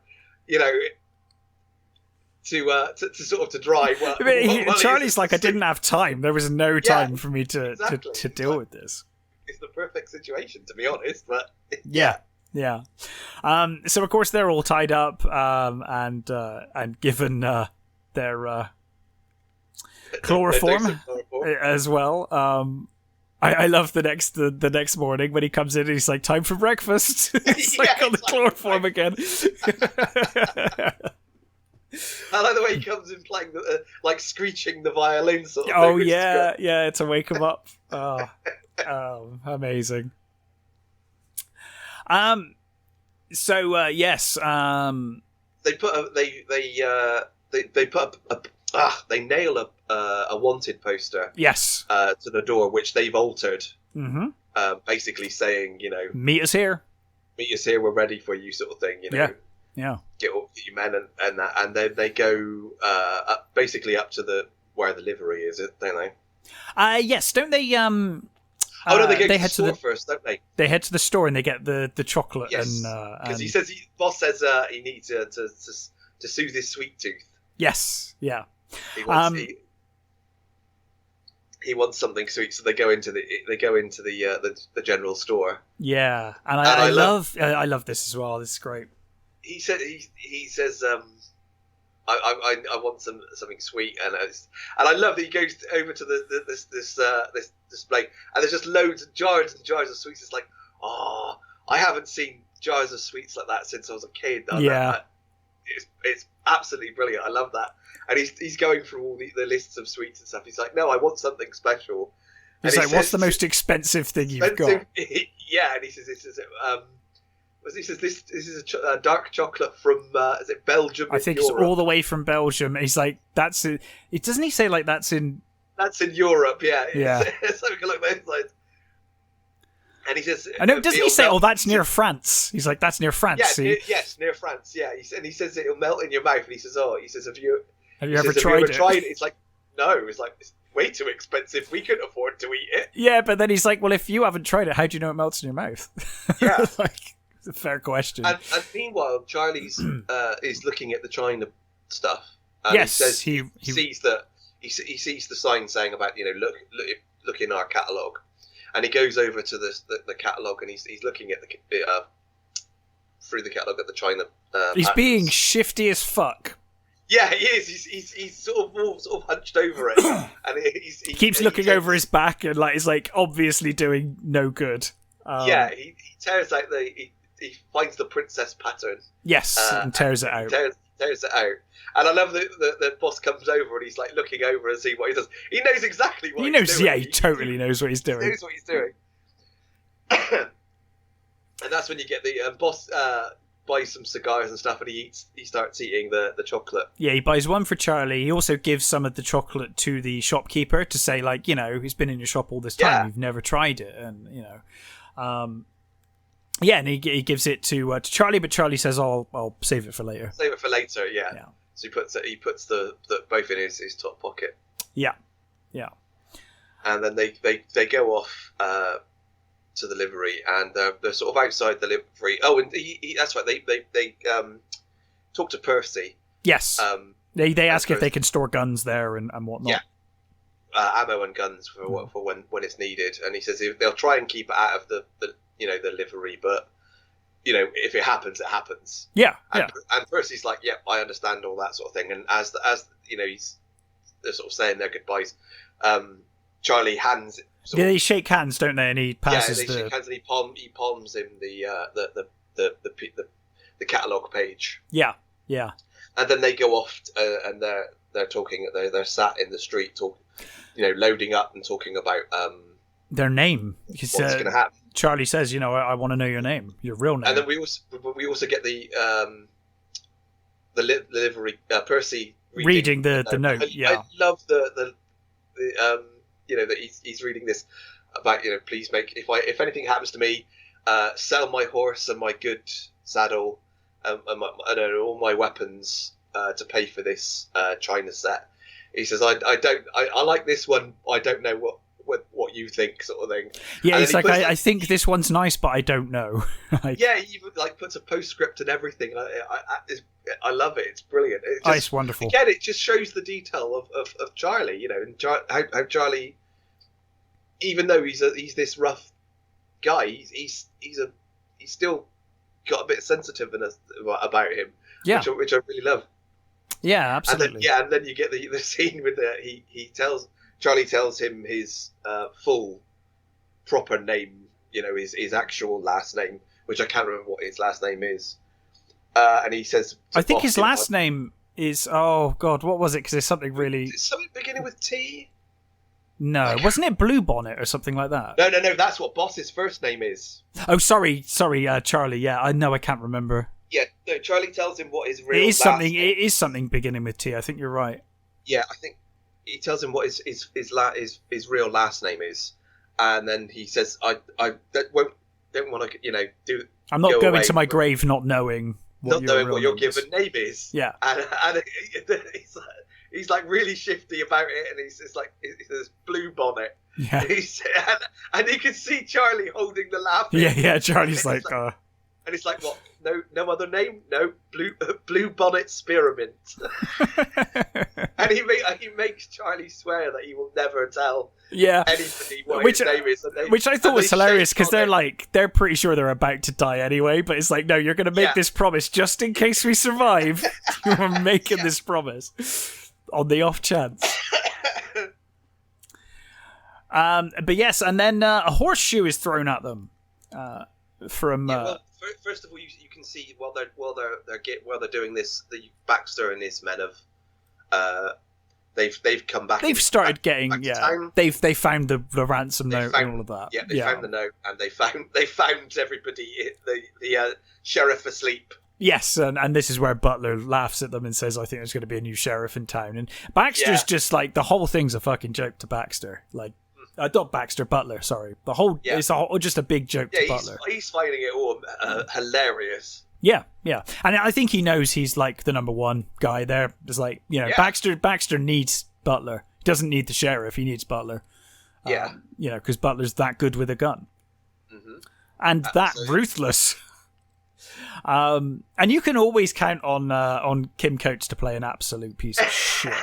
to drive. Charlie's like, I didn't have time. There was no time for me to deal with this. It's the perfect situation, to be honest. But yeah. So of course they're all tied up and given their chloroform as well. I love the next morning when he comes in and he's like, time for breakfast. It's on the chloroform again. I like the way he comes in playing screeching the violin sort of thing. Oh yeah, to wake him up. Oh, amazing. So yes. They nail a wanted poster. Yes. To the door, which they've altered. Mm-hmm. Basically saying, meet us here. We're ready for you, sort of thing. Yeah. Get your men and that, and then they go basically up to where the livery is, don't they? Yes, don't they? No, they go to the store first, don't they? They head to the store and they get the chocolate. Yes, because he says Boss says he needs to soothe his sweet tooth. Yes, yeah. He wants something sweet, so they go into the general store. Yeah, and I love this as well. This is great. He says I want something sweet, and I love that he goes over to this display, and there's just loads of jars and jars of sweets. It's like, I haven't seen jars of sweets like that since I was a kid. It's absolutely brilliant. I love that. And he's going through all the lists of sweets and stuff. He's like, no, I want something special. He's like, what's the most expensive thing you've got? Yeah, and he says, this is a dark chocolate from, is it Belgium? I think it's all the way from Belgium. He's like, that's it. Doesn't he say like that's in Europe? Yeah. Yeah. Something along those lines. And he says, I know. Doesn't he say, that's near France? He's like, that's near France. Yeah, yes, near France. Yeah. He says it'll melt in your mouth. And he says, have you ever tried it? It's like, no. It's like, it's way too expensive. We couldn't afford to eat it. Yeah, but then he's like, well, if you haven't tried it, how do you know it melts in your mouth? Yeah. It's a fair question. And meanwhile, Charlie's is looking at the China stuff. And yes, he says he sees the sign saying about, look in our catalogue. And he goes over to the catalogue and he's looking at through the catalogue at the China. He's patents. Being shifty as fuck. Yeah, he is. He's sort of hunched over it, and he keeps looking over his back and he's like obviously doing no good. He tears out he finds the princess pattern. Yes, and tears it out. Tears it out. And I love that the boss comes over and he's like looking over and seeing what he does. He knows exactly what he's doing. Yeah, he totally knows what he's doing. He knows what he's doing. And that's when you get the boss buys some cigars and stuff, and he starts eating the chocolate. Yeah, he buys one for Charlie. He also gives some of the chocolate to the shopkeeper to say, he's been in your shop all this time. You've never tried it, and and he gives it to Charlie, but Charlie says, I'll save it for later. Save it for later, yeah. So he puts the both in his top pocket. Yeah. And then they go off to the livery, and they're sort of outside the livery. Oh, and that's right. They talk to Percy. Yes. They ask if they can store guns there and whatnot. Yeah. Ammo and guns for when it's needed, and he says they'll try and keep it out of the livery, but if it happens, it happens. Yeah. And Percy's like, "Yep, I understand all that sort of thing." And as they're sort of saying their goodbyes, Charlie hands They shake hands, don't they? And he passes they shake hands and he palms him the catalog page. Yeah. And then they go off and they're talking. They're sat in the street talking, loading up and talking about their name. What's going to happen? Charlie says, I want to know your name, your real name. And then we also get the delivery, Percy reading the note. I love the that he's reading this about please make if anything happens to me, sell my horse and my good saddle and all my weapons to pay for this China set. He says I like this one. I don't know what you think, sort of thing. Yeah, it's like I think this one's nice, but I don't know. Yeah, he even puts a postscript and everything. I love it. It's brilliant. It's wonderful. Again, it just shows the detail of Charlie. And how Charlie, even though he's this rough guy, he's still got a bit of sensitiveness about him. Yeah, which I really love. Yeah, absolutely. And then you get the scene with Charlie tells him his full proper name, his actual last name, which I can't remember what his last name is. And he says, I think his last name is, oh God, what was it? Because there's something really... Is something beginning with T? No, wasn't it Blue Bonnet or something like that? No, that's what Boss's first name is. Oh, sorry, Charlie, yeah, I know, I can't remember. Yeah, no, Charlie tells him what his real It is something beginning with T, I think you're right. Yeah, I think he tells him what his real last name is, and then he says, "I don't want to, do." I'm not going to my grave not knowing what your given name is. Yeah, and he's like really shifty about it, and he's just like he says Blue Bonnet. Yeah, and you can see Charlie holding the laughing. Yeah. Charlie's like, and it's like, what? No other name? No, Blue Bonnet Spearmint. And he makes Charlie swear that he will never tell anybody what his name is. Which I thought was hilarious because they're pretty sure they're about to die anyway, but it's like, no, you're going to make this promise just in case we survive. You're making this promise on the off chance. But yes, and then a horseshoe is thrown at them from. First of all, you can see while they're doing this, the Baxter and his men have they've come back. They've started getting They found the ransom note and all of that. Yeah, they found the note and they found everybody. The sheriff asleep. Yes, and this is where Butler laughs at them and says, "I think there's going to be a new sheriff in town." And Baxter's just like, the whole thing's a fucking joke to Baxter. Like, not Baxter, Butler. Sorry, it's just a big joke to Butler. He's finding it all hilarious. Yeah, and I think he knows he's like the number one guy there. It's like, Baxter needs Butler. He doesn't need the sheriff. He needs Butler. Because Butler's that good with a gun, and that ruthless. And you can always count on Kim Coates to play an absolute piece of shit.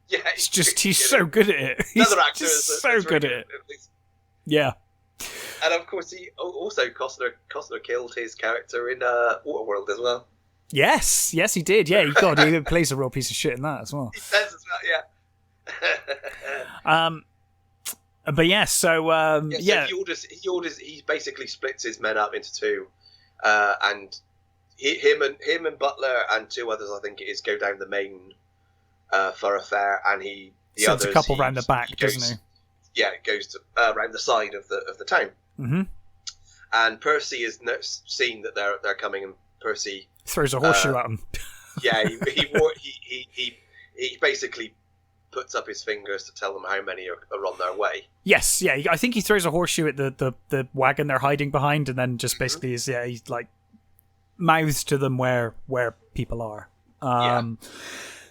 Yeah, he's so good at it. He's just so good at it. Yeah. And of course, Costner killed his character in Waterworld as well. Yes, he did. Yeah, he plays a real piece of shit in that as well. He does as well, yeah. But yeah, so he basically splits his men up into two, and him and Butler and two others, I think it is, go down the main thoroughfare, and the sends others, a couple round the back, doesn't he? Yeah, it goes to around the side of the town. Mm-hmm. And Percy is seeing that they're coming, and Percy throws a horseshoe at him. Yeah, he basically puts up his fingers to tell them how many are on their way. Yes, yeah, I think he throws a horseshoe at the wagon they're hiding behind, and then just basically he like mouths to them where people are.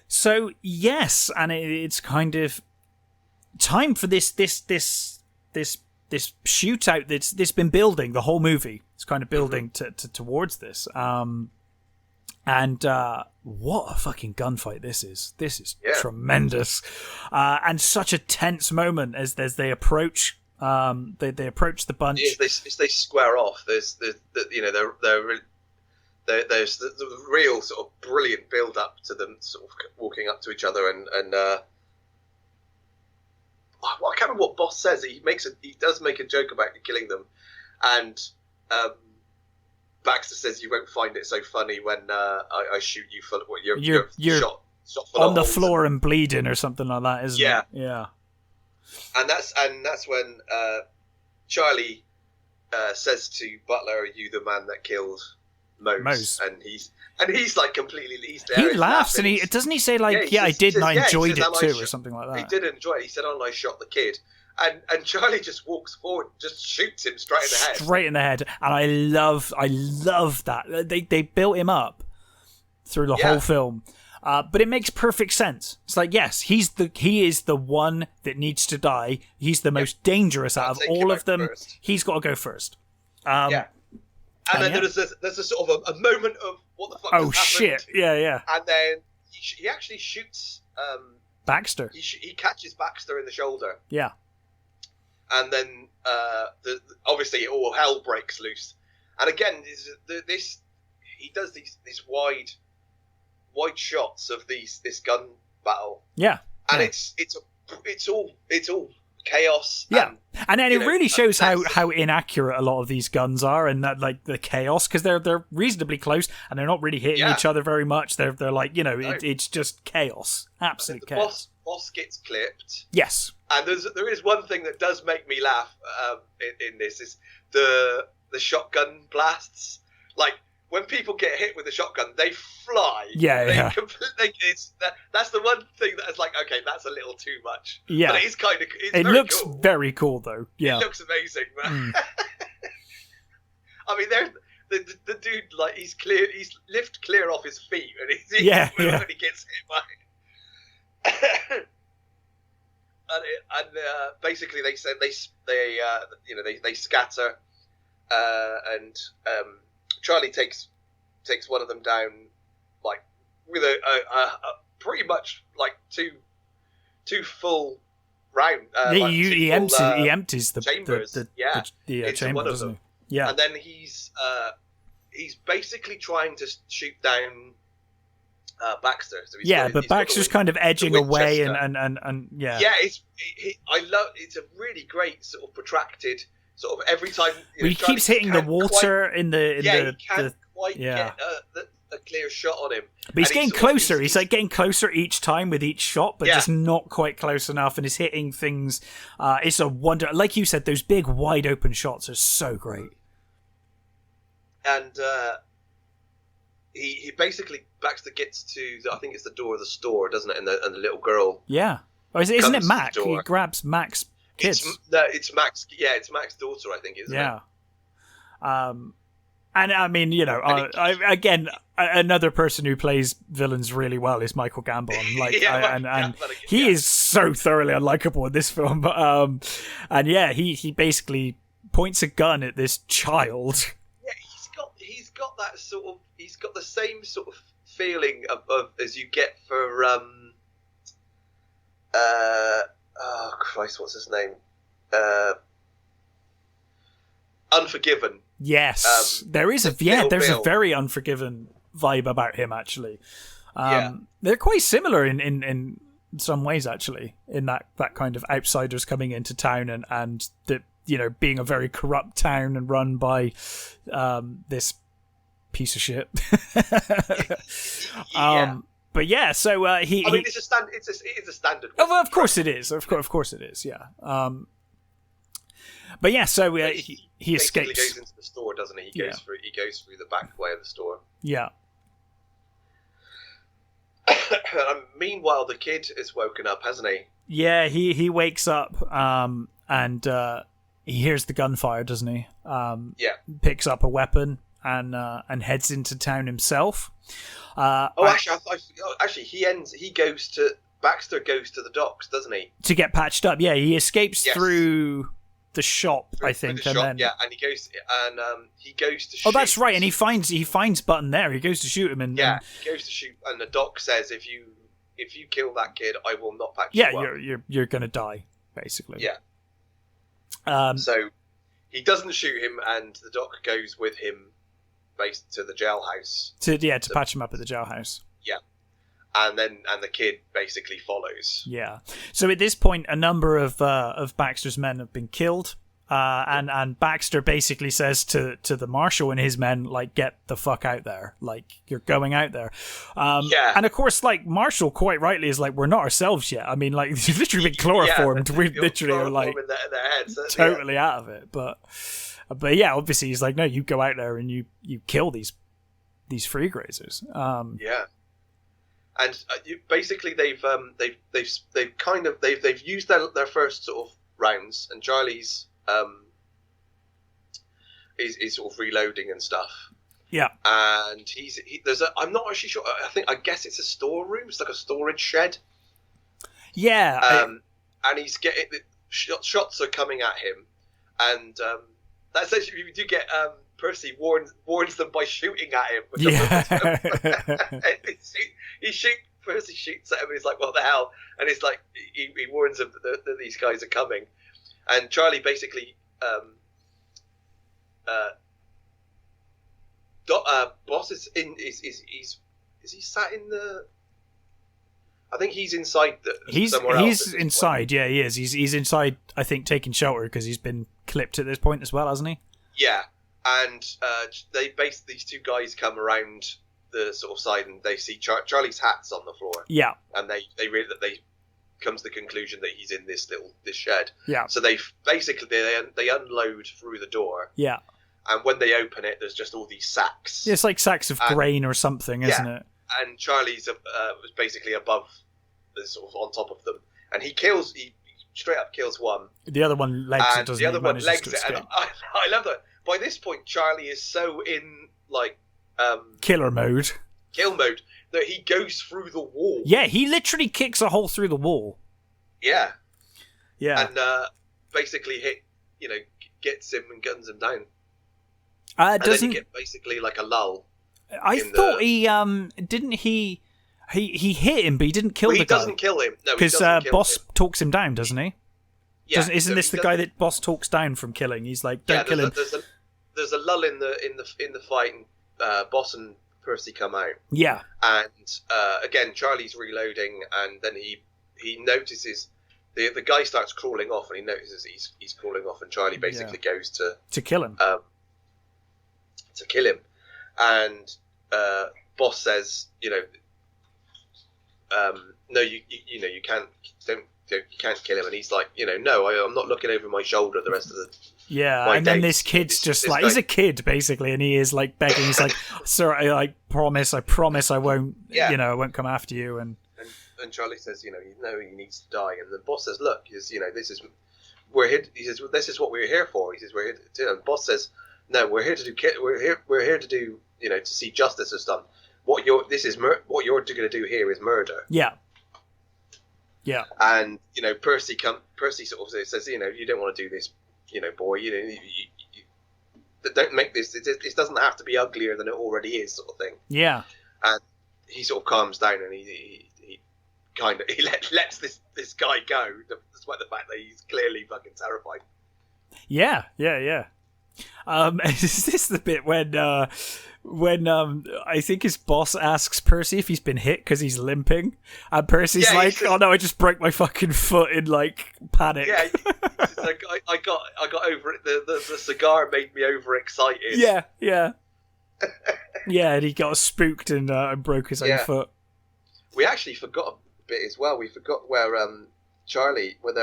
So yes, and it's kind of time for this shootout that's been building the whole movie. It's kind of building towards this. And what a fucking gunfight this is. This is tremendous. And such a tense moment as they approach. They approach the bunch. As they square off, there's the real sort of brilliant build up to them sort of walking up to each other and I can't remember what Boss says. He does make a joke about killing them, and Baxter says, "You won't find it so funny when I shoot you full of what you're shot full on of the holes floor and bleeding or something like that, isn't it? Yeah. And that's when Charlie says to Butler, "Are you the man that killed Mose?" And he's like completely. He laughs and he doesn't he say like, "Yeah, I did, and I enjoyed it too," or something like that. He did enjoy it. He said, "Oh, I shot the kid." And Charlie just walks forward, just shoots him straight in the head. Straight in the head, and I love that they built him up through the whole film, but it makes perfect sense. It's like, yes, he is the one that needs to die. He's the most dangerous out of all of them. First. He's got to go first. And then there's a sort of a moment of what the fuck has happened. Shit! Yeah. And then he actually shoots Baxter. He catches Baxter in the shoulder. Yeah. And then, obviously, all hell breaks loose. And again, he does these wide shots of this gun battle. Yeah, and it's all chaos. Yeah, and then it really shows how inaccurate a lot of these guns are, and that like the chaos, because they're reasonably close and they're not really hitting each other very much. They're like it's just chaos, absolute chaos. Boss gets clipped. Yes. And there is one thing that does make me laugh in this is the shotgun blasts. Like when people get hit with a shotgun, they fly. Yeah. That's the one thing that is like, okay, that's a little too much. Yeah. But it's kind of. It looks very cool though. Yeah. It looks amazing. I mean, the dude like he's lift clear off his feet and when he gets hit by. and basically they said they scatter, and Charlie takes one of them down like with a pretty much like two full round. He empties the chambers. The chamber, doesn't he? Yeah, and then he's basically trying to shoot down. Baxter. So but Baxter's kind of edging away and yeah. Yeah, it's a really great sort of protracted sort of every time. He keeps hitting the water he can't quite get a clear shot on him. But he's getting closer. He's like getting closer each time with each shot, but just not quite close enough. And he's hitting things. It's a wonder. Like you said, those big wide open shots are so great. And he basically Baxter gets to I think it's the door of the store, doesn't it? And the little girl. Yeah. Or isn't it Mac? He grabs Mac's kids. It's Mac's. Yeah, it's Mac's daughter, I think, isn't it? Yeah. And I mean, again, another person who plays villains really well is Michael Gambon. Like, he is so thoroughly unlikable in this film. But he basically points a gun at this child. Yeah, he's got that sort of. He's got the same sort of feeling of as you get for oh Christ, what's his name? Unforgiven. Yes, there's a very Unforgiven vibe about him actually. They're quite similar in some ways actually, in that kind of outsiders coming into town and the being a very corrupt town and run by this piece of shit. But yeah, so he. I mean, it is a standard. Oh, of course it is. Of course it is. Yeah. But yeah, so he escapes. He goes into the store, doesn't he? He goes through the back way of the store. Yeah. Meanwhile, the kid has woken up, hasn't he? Yeah, he wakes up and he hears the gunfire, doesn't he? Picks up a weapon and heads into town himself. Baxter goes to the docks, doesn't he? To get patched up. Yeah, he escapes through the shop, I think, and he goes to shoot. Oh, that's right, and he finds Button there. He goes to shoot him, and he goes to shoot, and the doc says, "If you kill that kid, I will not patch you up." Yeah, you're gonna die, basically. Yeah. So he doesn't shoot him, and the doc goes with him, to the jailhouse to patch him up at the jailhouse. Yeah, and the kid basically follows. Yeah. So at this point, a number of Baxter's men have been killed. And Baxter basically says to the marshal and his men, like, get the fuck out there. Like, you're going out there. And of course, like, Marshall quite rightly is like, we're not ourselves yet. I mean, like, you've literally been chloroformed. We literally are like in their heads, totally out of it. But yeah, obviously he's like, no, you go out there and you kill these free grazers. And basically they've used their first sort of rounds, and Charlie's is sort of reloading and stuff. Yeah. And I'm not actually sure. I guess it's a storeroom. It's like a storage shed. Yeah. And he's getting shots are coming at him, and that's actually we do get Percy warns them by shooting at him. Percy shoots at him, and he's like, "What the hell?" And it's like he warns them that these guys are coming. And Charlie basically, boss is in. Is he sat in the? I think he's inside. He's inside. Yeah, he is. He's inside. I think taking shelter because he's been clipped at this point as well, hasn't he? Yeah, and these two guys come around the sort of side and they see Charlie's hat's on the floor. Yeah, and they come to the conclusion that he's in this shed. Yeah. So they unload through the door. Yeah. And when they open it, there's just all these sacks. It's like sacks of grain or something, isn't it? And Charlie's was basically above, sort of on top of them, and he straight up kills one. The other one legs it, doesn't he? The other one legs it, and I love that. By this point, Charlie is so in like killer mode. Kill mode. That he goes through the wall. Yeah, he literally kicks a hole through the wall. Yeah. Yeah. And basically gets him and guns him down. And then you get basically like a lull. I thought he didn't he hit him, but he didn't kill the guy. He doesn't kill him. No, because Boss talks him down, doesn't he? Yeah. Isn't this the guy that Boss talks down from killing? He's like, don't kill him. There's a lull in the fight, and Boss and Percy come out. Yeah. And again, Charlie's reloading, and then he notices the guy starts crawling off, and he notices he's crawling off, and Charlie basically goes to kill him. And Boss says, no, you can't kill him, and he's like, no, I'm not looking over my shoulder the rest of the. Yeah, and then this kid's just like, he's a kid basically, and he is like begging. He's like, "Sir, I promise, I won't, I won't come after you." And Charlie says, he needs to die, and the Boss says, "Look, we're here." He says, "This is what we're here for." He says, "We're here to." And the Boss says, "No, we're here to do. We're here to do. To see justice is done. What you're going to do here is murder." Yeah. Yeah. And Percy sort of says, you don't want to do this. Boy, you don't make this. It doesn't have to be uglier than it already is, sort of thing. Yeah. And he sort of calms down, and he lets this guy go, despite the fact that he's clearly fucking terrified. Yeah. Is this the bit when I think his boss asks Percy if he's been hit because he's limping, and Percy's like, "Oh no, I just broke my fucking foot in like panic." Yeah, it's like I got over it. The cigar made me overexcited. Yeah. Yeah, and he got spooked and broke his own foot. We actually forgot a bit as well. We forgot where Charlie, where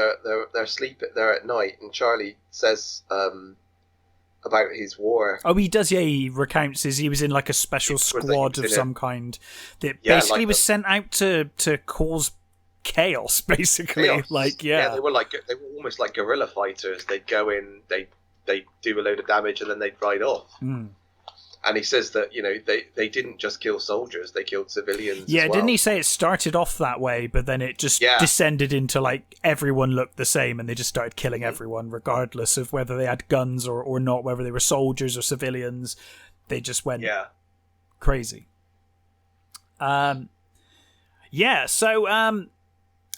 they're sleeping there at night, and Charlie says about his war. Oh, he does. Yeah, he recounts he was in like a special squad of some kind that basically was sent out to cause chaos. Basically, chaos. They were almost like guerrilla fighters. They'd go in, they do a load of damage, and then they'd ride off. Mm. And he says that they didn't just kill soldiers; they killed civilians. Yeah, as well. Didn't he say it started off that way, but then it just descended into like everyone looked the same, and they just started killing everyone, regardless of whether they had guns or not, whether they were soldiers or civilians. They just went crazy. So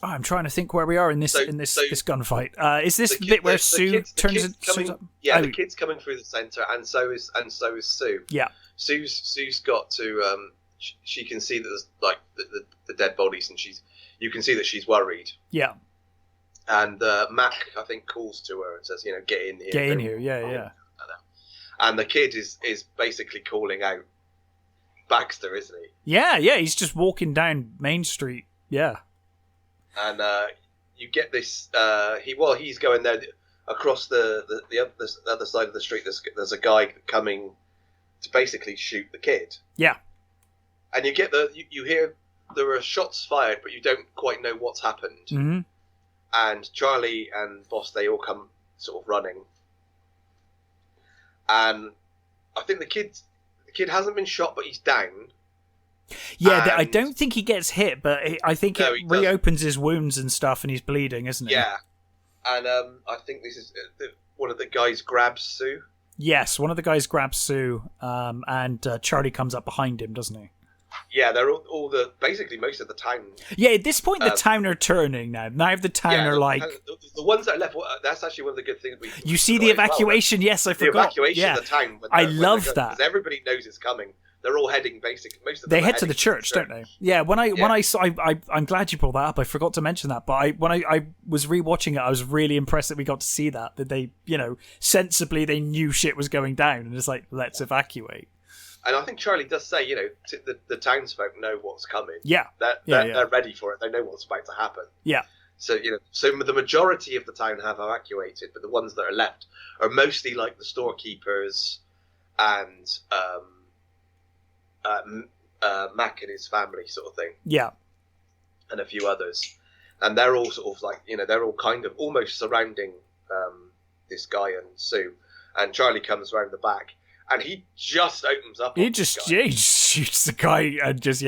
I'm trying to think where we are in this this gunfight. Is this the bit where Sue turns it? The kid's coming through the centre, and so is Sue. Yeah, Sue's got to she can see that there's like the dead bodies, and you can see that she's worried. Yeah. And Mac, I think, calls to her and says, get in here. Get in here, yeah. And the kid is basically calling out Baxter, isn't he? Yeah, he's just walking down Main Street. Yeah. And you get this. He's going there across the other side of the street. There's a guy coming to basically shoot the kid. Yeah. And you get you hear there are shots fired, but you don't quite know what's happened. Mm-hmm. And Charlie and Boss, they all come sort of running. And I think the kid hasn't been shot, but he's down. Yeah, I don't think he gets hit, but I think it reopens his wounds and stuff, and he's bleeding, isn't he? Yeah. And I think this is one of the guys grabs Sue. Yes, one of the guys grabs Sue, and Charlie comes up behind him, doesn't he? Yeah, they're all basically most of the town. Yeah, at this point the town are turning now. Now the town are like... The ones that are left, that's actually one of the good things. You see the evacuation, yes, I forgot. The evacuation of the town. I love that. Because everybody knows it's coming. They're all heading, basically. Most of them they head to the church, don't they? Yeah, when I saw... I'm glad you brought that up. I forgot to mention that. But when I was rewatching it, I was really impressed that we got to see that they, sensibly they knew shit was going down. And it's like, let's evacuate. And I think Charlie does say, the townsfolk know what's coming. Yeah. They're ready for it. They know what's about to happen. Yeah. So, so the majority of the town have evacuated, but the ones that are left are mostly like the storekeepers and Mac and his family sort of thing. Yeah. And a few others. And they're all sort of like, they're all kind of almost surrounding this guy and Sue. And Charlie comes around the back. And he just opens up. He just shoots the guy and just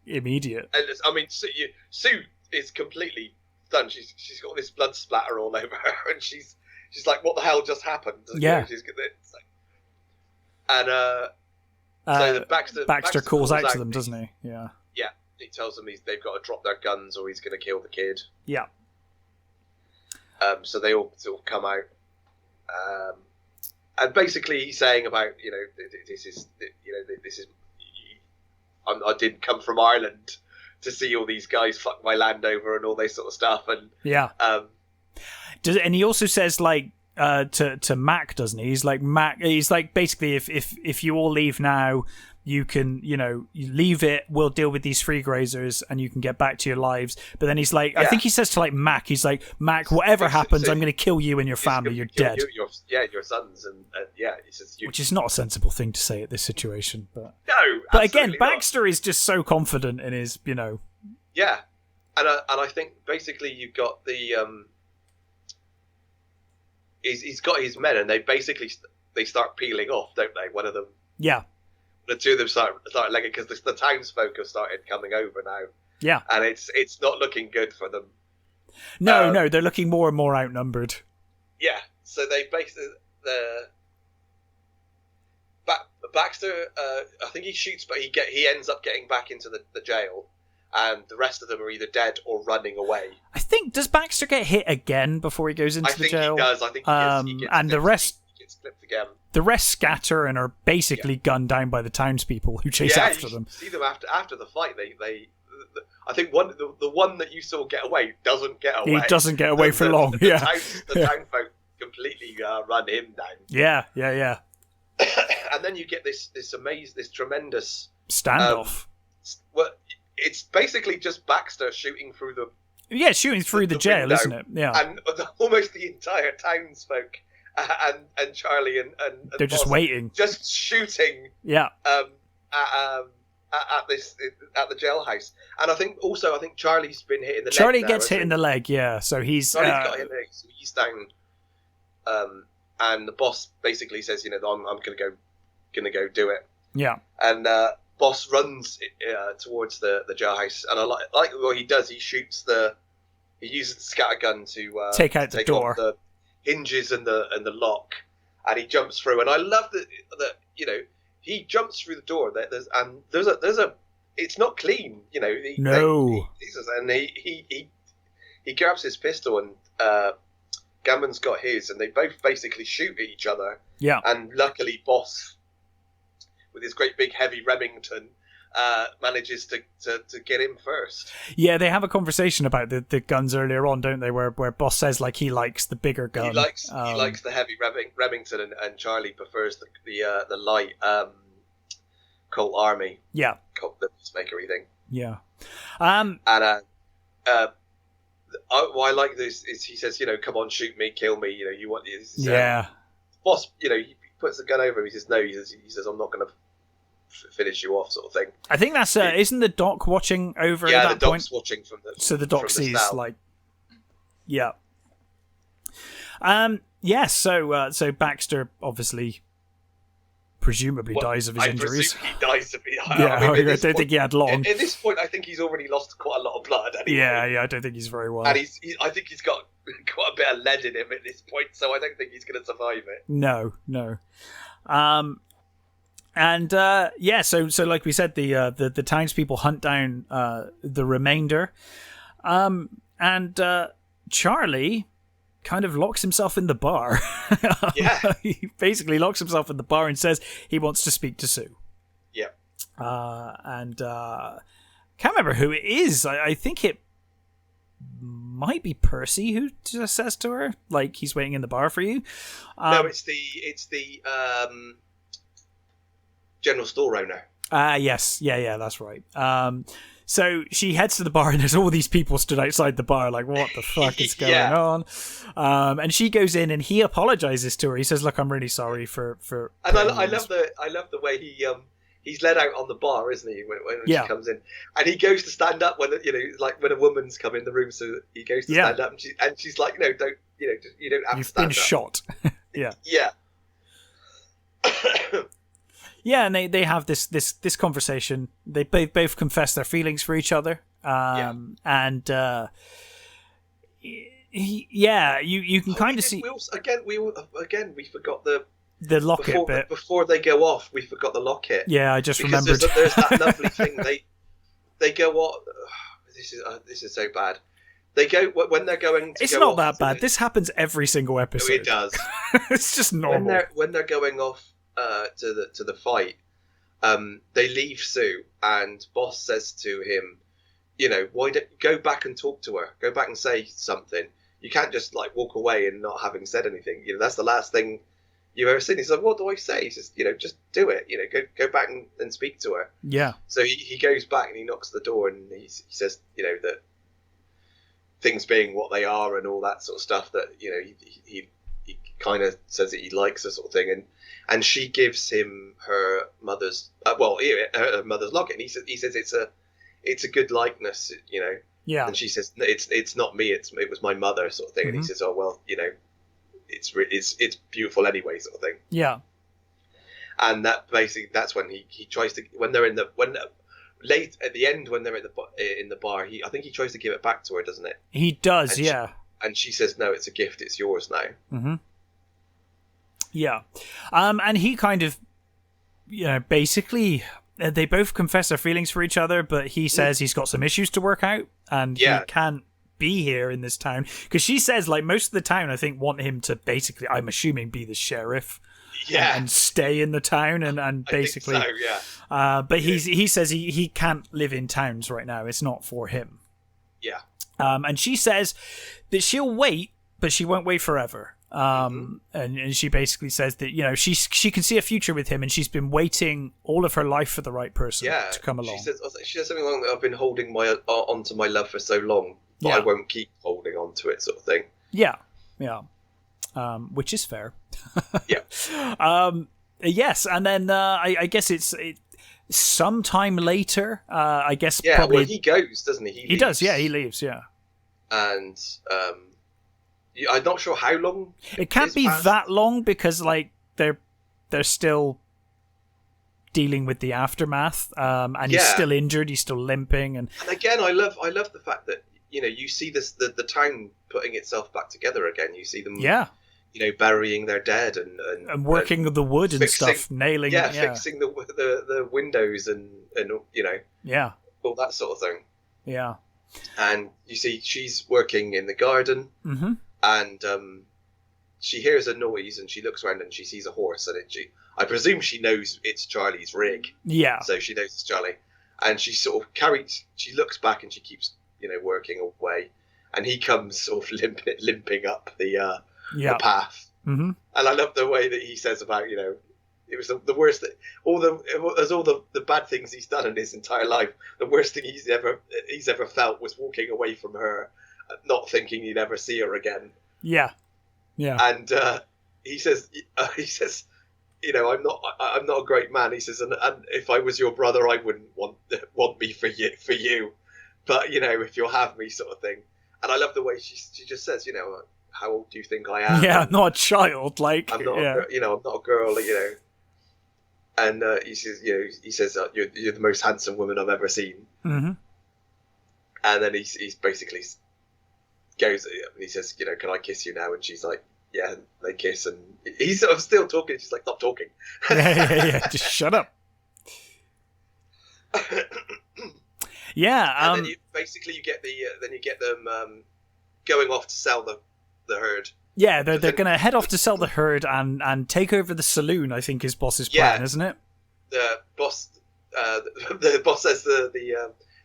immediate. And I mean, Sue is completely done. She's got this blood splatter all over her, and she's like, "What the hell just happened?" Yeah. And so Baxter calls out to them, doesn't he? Yeah. Yeah, he tells them they've got to drop their guns or he's going to kill the kid. Yeah. So they all sort of come out. And basically, he's saying about this is I didn't come from Ireland to see all these guys fuck my land over and all this sort of stuff. And yeah, and he also says to Mac, doesn't he? He's like Mac. He's like basically if you all leave now, you can you leave it. We'll deal with these free grazers, and you can get back to your lives. But then he's like, I think he says to Mac, he's like, Mac, whatever happens, I'm going to kill you and your family. You're dead. Your sons, and he says, which is not a sensible thing to say at this situation. But no, but again, Baxter is just so confident in his, Yeah, and I think basically you've got the he's got his men, and they start peeling off, don't they? One of them. Yeah. The two of them start legging because the townsfolk have started coming over now. Yeah, and it's not looking good for them. No, they're looking more and more outnumbered. Yeah, so they basically Baxter. I think he shoots, but he ends up getting back into the jail, and the rest of them are either dead or running away. I think does Baxter get hit again before he goes into the jail? I think he does. I think he gets and the rest. Gets clipped again. The rest scatter and are basically gunned down by the townspeople who chase after them. See them after the fight. I think the one that you saw get away doesn't get away. He doesn't get away for long. The townfolk completely run him down. Yeah. And then you get this tremendous standoff. Well, it's basically just Baxter shooting through the. Yeah, shooting through the jail, isn't it? Yeah. And almost the entire townsfolk. And Charlie and they're just waiting, just shooting. Yeah. At the jailhouse, and I think Charlie's been hit in the leg. Charlie gets hit in the leg, yeah. So he's got hit in the leg, so he's down. And the boss basically says, I'm gonna go do it. Yeah. And boss runs towards the jailhouse, and I like what he does. He uses the scattergun to take out the door. The hinges and the lock, and he jumps through. And I love that he jumps through the door. There's a it's not clean. No. He grabs his pistol, and Gammon's got his, and they both basically shoot at each other. Yeah. And luckily, Boss, with his great big heavy Remington, manages to get him first. Yeah, they have a conversation about the guns earlier on, don't they? Where Boss says like he likes the bigger gun. He likes the heavy Remington, and Charlie prefers the light Colt Army. Yeah, Colt the Peacemaker-y thing. Yeah. What I like this is he says, come on, shoot me, kill me. You want this? Yeah. Boss, he puts the gun over him. He says no. He says I'm not going to finish you off, sort of thing. I think that's isn't the doc watching over? Yeah, at that the doc's point? watching from the. So the doc sees like. Yeah. Yes. So Baxter obviously. Presumably dies of his injuries. He dies of it. Yeah, I don't think he had long. At this point, I think he's already lost quite a lot of blood. Anyway. Yeah, I don't think he's very well. And I think he's got quite a bit of lead in him at this point, so I don't think he's going to survive it. No. So like we said, the townspeople hunt down the remainder, and Charlie kind of locks himself in the bar. Yeah. He basically locks himself in the bar and says he wants to speak to Sue. Yeah. Can't remember who it is. I think it might be Percy who just says to her, like, he's waiting in the bar for you. No, it's the general store owner. Yes. Yeah, that's right. So she heads to the bar and there's all these people stood outside the bar like, what the fuck is going on? And she goes in and he apologizes to her. He says, look, I'm really sorry for and I love the way he's led out on the bar, isn't he, when she comes in, and he goes to stand up when like when a woman's come in the room, so he goes to stand up and she's like, no, don't you don't have You've to stand been up. Shot. Yeah. Yeah, and they have this conversation. They both confess their feelings for each other. And you can kind of see. We forgot the locket bit before they go off. We forgot the locket. Yeah, I just remembered. There's that lovely thing. They go off. This is so bad. They go when they're going. It's not that bad. This happens every single episode. No, it does. It's just normal. When they're going off to the fight, they leave Sue, and Boss says to him, why don't you go back and talk to her? Go back and say something. You can't just like walk away and not having said anything. That's the last thing you've ever seen. He's like, what do I say? He says, just do it. Go back and speak to her. Yeah. So he goes back and he knocks the door and he says, that things being what they are and all that sort of stuff, that he kind of says that he likes her, sort of thing, and she gives him her mother's her mother's locket, and he says it's a good likeness, Yeah. And she says it's not me, it was my mother, sort of thing. Mm-hmm. And he says, oh well, it's beautiful anyway, sort of thing. Yeah. And that's when he tries to, late at the end when they're in the bar, I think he tries to give it back to her, doesn't it? He does, yeah. And she says, no, it's a gift, it's yours now. Mm-hmm. Yeah. And he kind of, basically, they both confess their feelings for each other, but he says he's got some issues to work out, and he can't be here in this town. Because she says, like, most of the town, I think, want him to basically, I'm assuming, be the sheriff. Yeah. And stay in the town and basically. I think so, yeah. But he says he can't live in towns right now. It's not for him. Yeah. And she says that she'll wait, but she won't wait forever. And she basically says that, she can see a future with him, and she's been waiting all of her life for the right person to come along. She says something along that I've been holding onto my love for so long, but I won't keep holding on to it, sort of thing. Yeah. Yeah. Which is fair. Yeah. Yes, and then I guess it's sometime later. I guess probably. Well, he goes, doesn't he? He does. Yeah, he leaves. Yeah. And I'm not sure how long. It can't be that long because like they're still dealing with the aftermath. And he's still injured. He's still limping. And again, I love the fact that you see the town putting itself back together again. You see them. Yeah. Burying their dead and working the wood and stuff, nailing. Yeah, fixing the windows and all that sort of thing. Yeah. And you see, she's working in the garden, and she hears a noise, and she looks around and she sees a horse, and I presume she knows it's Charlie's rig. Yeah. So she knows it's Charlie, and she sort of she looks back and she keeps, working away, and he comes sort of limping up the path. Mm-hmm. And I love the way that he says about, it was the worst that all the bad things he's done in his entire life. The worst thing he's ever felt was walking away from her, not thinking he'd ever see her again. Yeah. And he says, I'm not a great man. He says, and if I was your brother, I wouldn't want me for you, but if you'll have me, sort of thing. And I love the way she just says, how old do you think I am? Yeah, I'm not a child. Like, I'm not, I'm not a girl. And he says, you're the most handsome woman I've ever seen. Mm-hmm. And then he's basically goes, and he says, can I kiss you now? And she's like, yeah. And they kiss, and he's sort of still talking. She's like, stop talking. yeah. Just shut up. Yeah. And then you get them going off to sell the herd. Yeah, they're going to head off to sell the herd and take over the saloon, I think is Boss's plan, isn't it? The boss says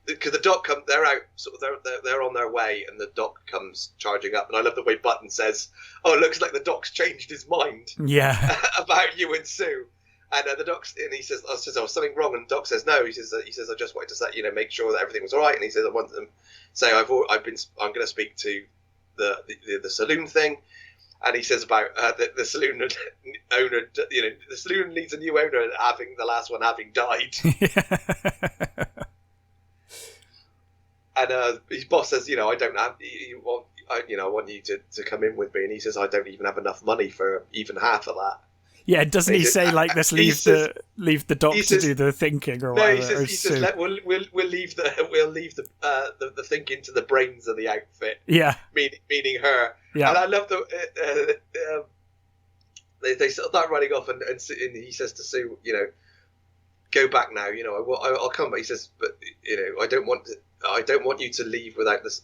because the doc they're out, sort of they're on their way, and the doc comes charging up, and I love the way Button says, "Oh, it looks like the doc's changed his mind." Yeah. About you and Sue, and the doc's, and he says, "Oh, something wrong," and the doc says, "No." He says, "I just wanted to say, make sure that everything was all right," and he says, "I want them say I'm going to speak to the saloon thing." And he says about the saloon owner, the saloon needs a new owner, having the last one having died. And his boss says, I don't have. I want you to come in with me. And he says, I don't even have enough money for even half of that. Yeah, doesn't he say like, let's leave the doc to do the thinking or whatever? No, he says we'll leave the thinking to the brains of the outfit. Yeah, meaning her. Yeah, and I love they sort of start running off, and he says to Sue, go back now. I'll come. But he says, but I don't want you to leave without this.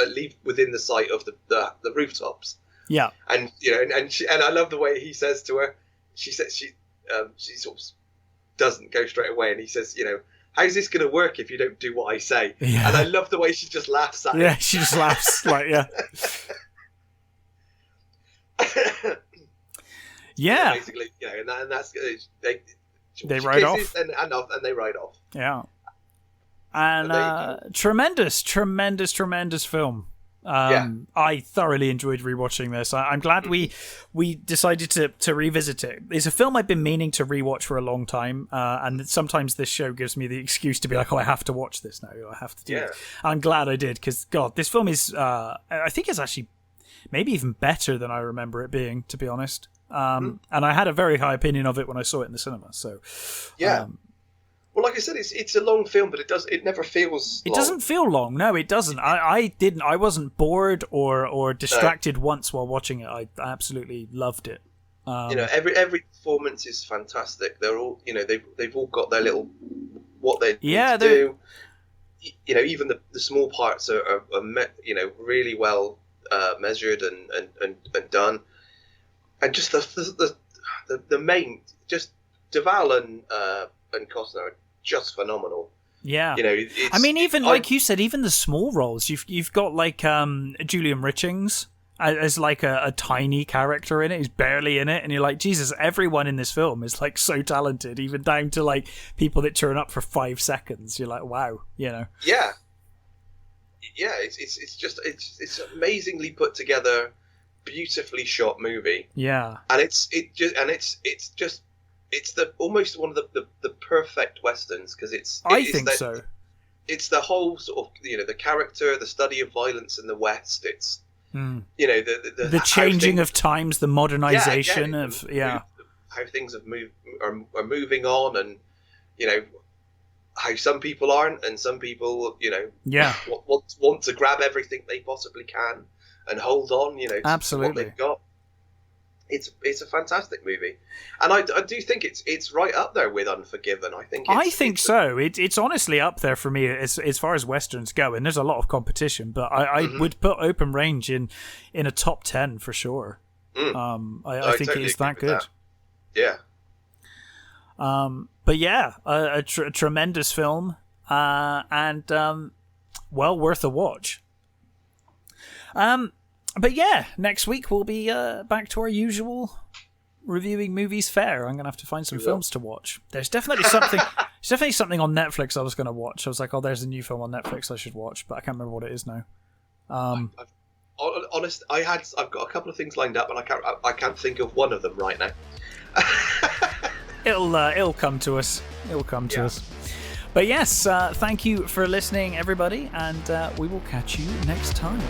Leave within the sight of the rooftops. Yeah, and and I love the way he says to her. She says she sort of doesn't go straight away, and he says, how's this going to work if you don't do what I say? Yeah. And I love the way she just laughs at him. Yeah, she just laughs like, yeah. Yeah. Basically, and that's they ride off, and they ride off. Yeah. And tremendous film. I thoroughly enjoyed rewatching this. I'm glad we decided to revisit it. It's a film I've been meaning to rewatch for a long time, and sometimes this show gives me the excuse to be like, oh, I have to watch this now. I have to do it. I'm glad I did, because, God, this film is, I think it's actually maybe even better than I remember it being, to be honest. And I had a very high opinion of it when I saw it in the cinema. So, well, like I said, it's a long film, but it never feels long. It doesn't feel long. No, it doesn't. I wasn't bored or distracted once while watching it. I absolutely loved it. Every performance is fantastic. They're all, they've all got their little what they need to do. Even the small parts are really well measured and done. And just the main, just Duvall and Costner are just phenomenal. Yeah, I mean, even like you said, even the small roles. You've got like Julian Richings as like a tiny character in it. He's barely in it, and you're like, Jesus, everyone in this film is like so talented, even down to like people that turn up for 5 seconds. You're like, wow, Yeah, it's amazingly put together, beautifully shot movie. Yeah, and it's almost one of the perfect westerns, because I think so. It's the whole sort of the character, the study of violence in the West. It's the changing of times, the modernization of how things are moving on, and how some people aren't, and some people want to grab everything they possibly can and hold on absolutely to what they've got. It's a fantastic movie, and I do think it's right up there with Unforgiven. I think so. It's honestly up there for me as far as westerns go, and there's a lot of competition, but I would put Open Range in a top 10 for sure. I think totally it is that good. Yeah. But yeah, a tremendous film. and well worth a watch. But yeah, next week we'll be back to our usual reviewing movies fare. I'm gonna have to find some films to watch. There's definitely something. There's definitely something on Netflix I was gonna watch. I was like, oh, there's a new film on Netflix I should watch, but I can't remember what it is now. Honest, I've got a couple of things lined up, and I can't think of one of them right now. It'll come to us. It'll come to us. But yes, thank you for listening, everybody, and we will catch you next time.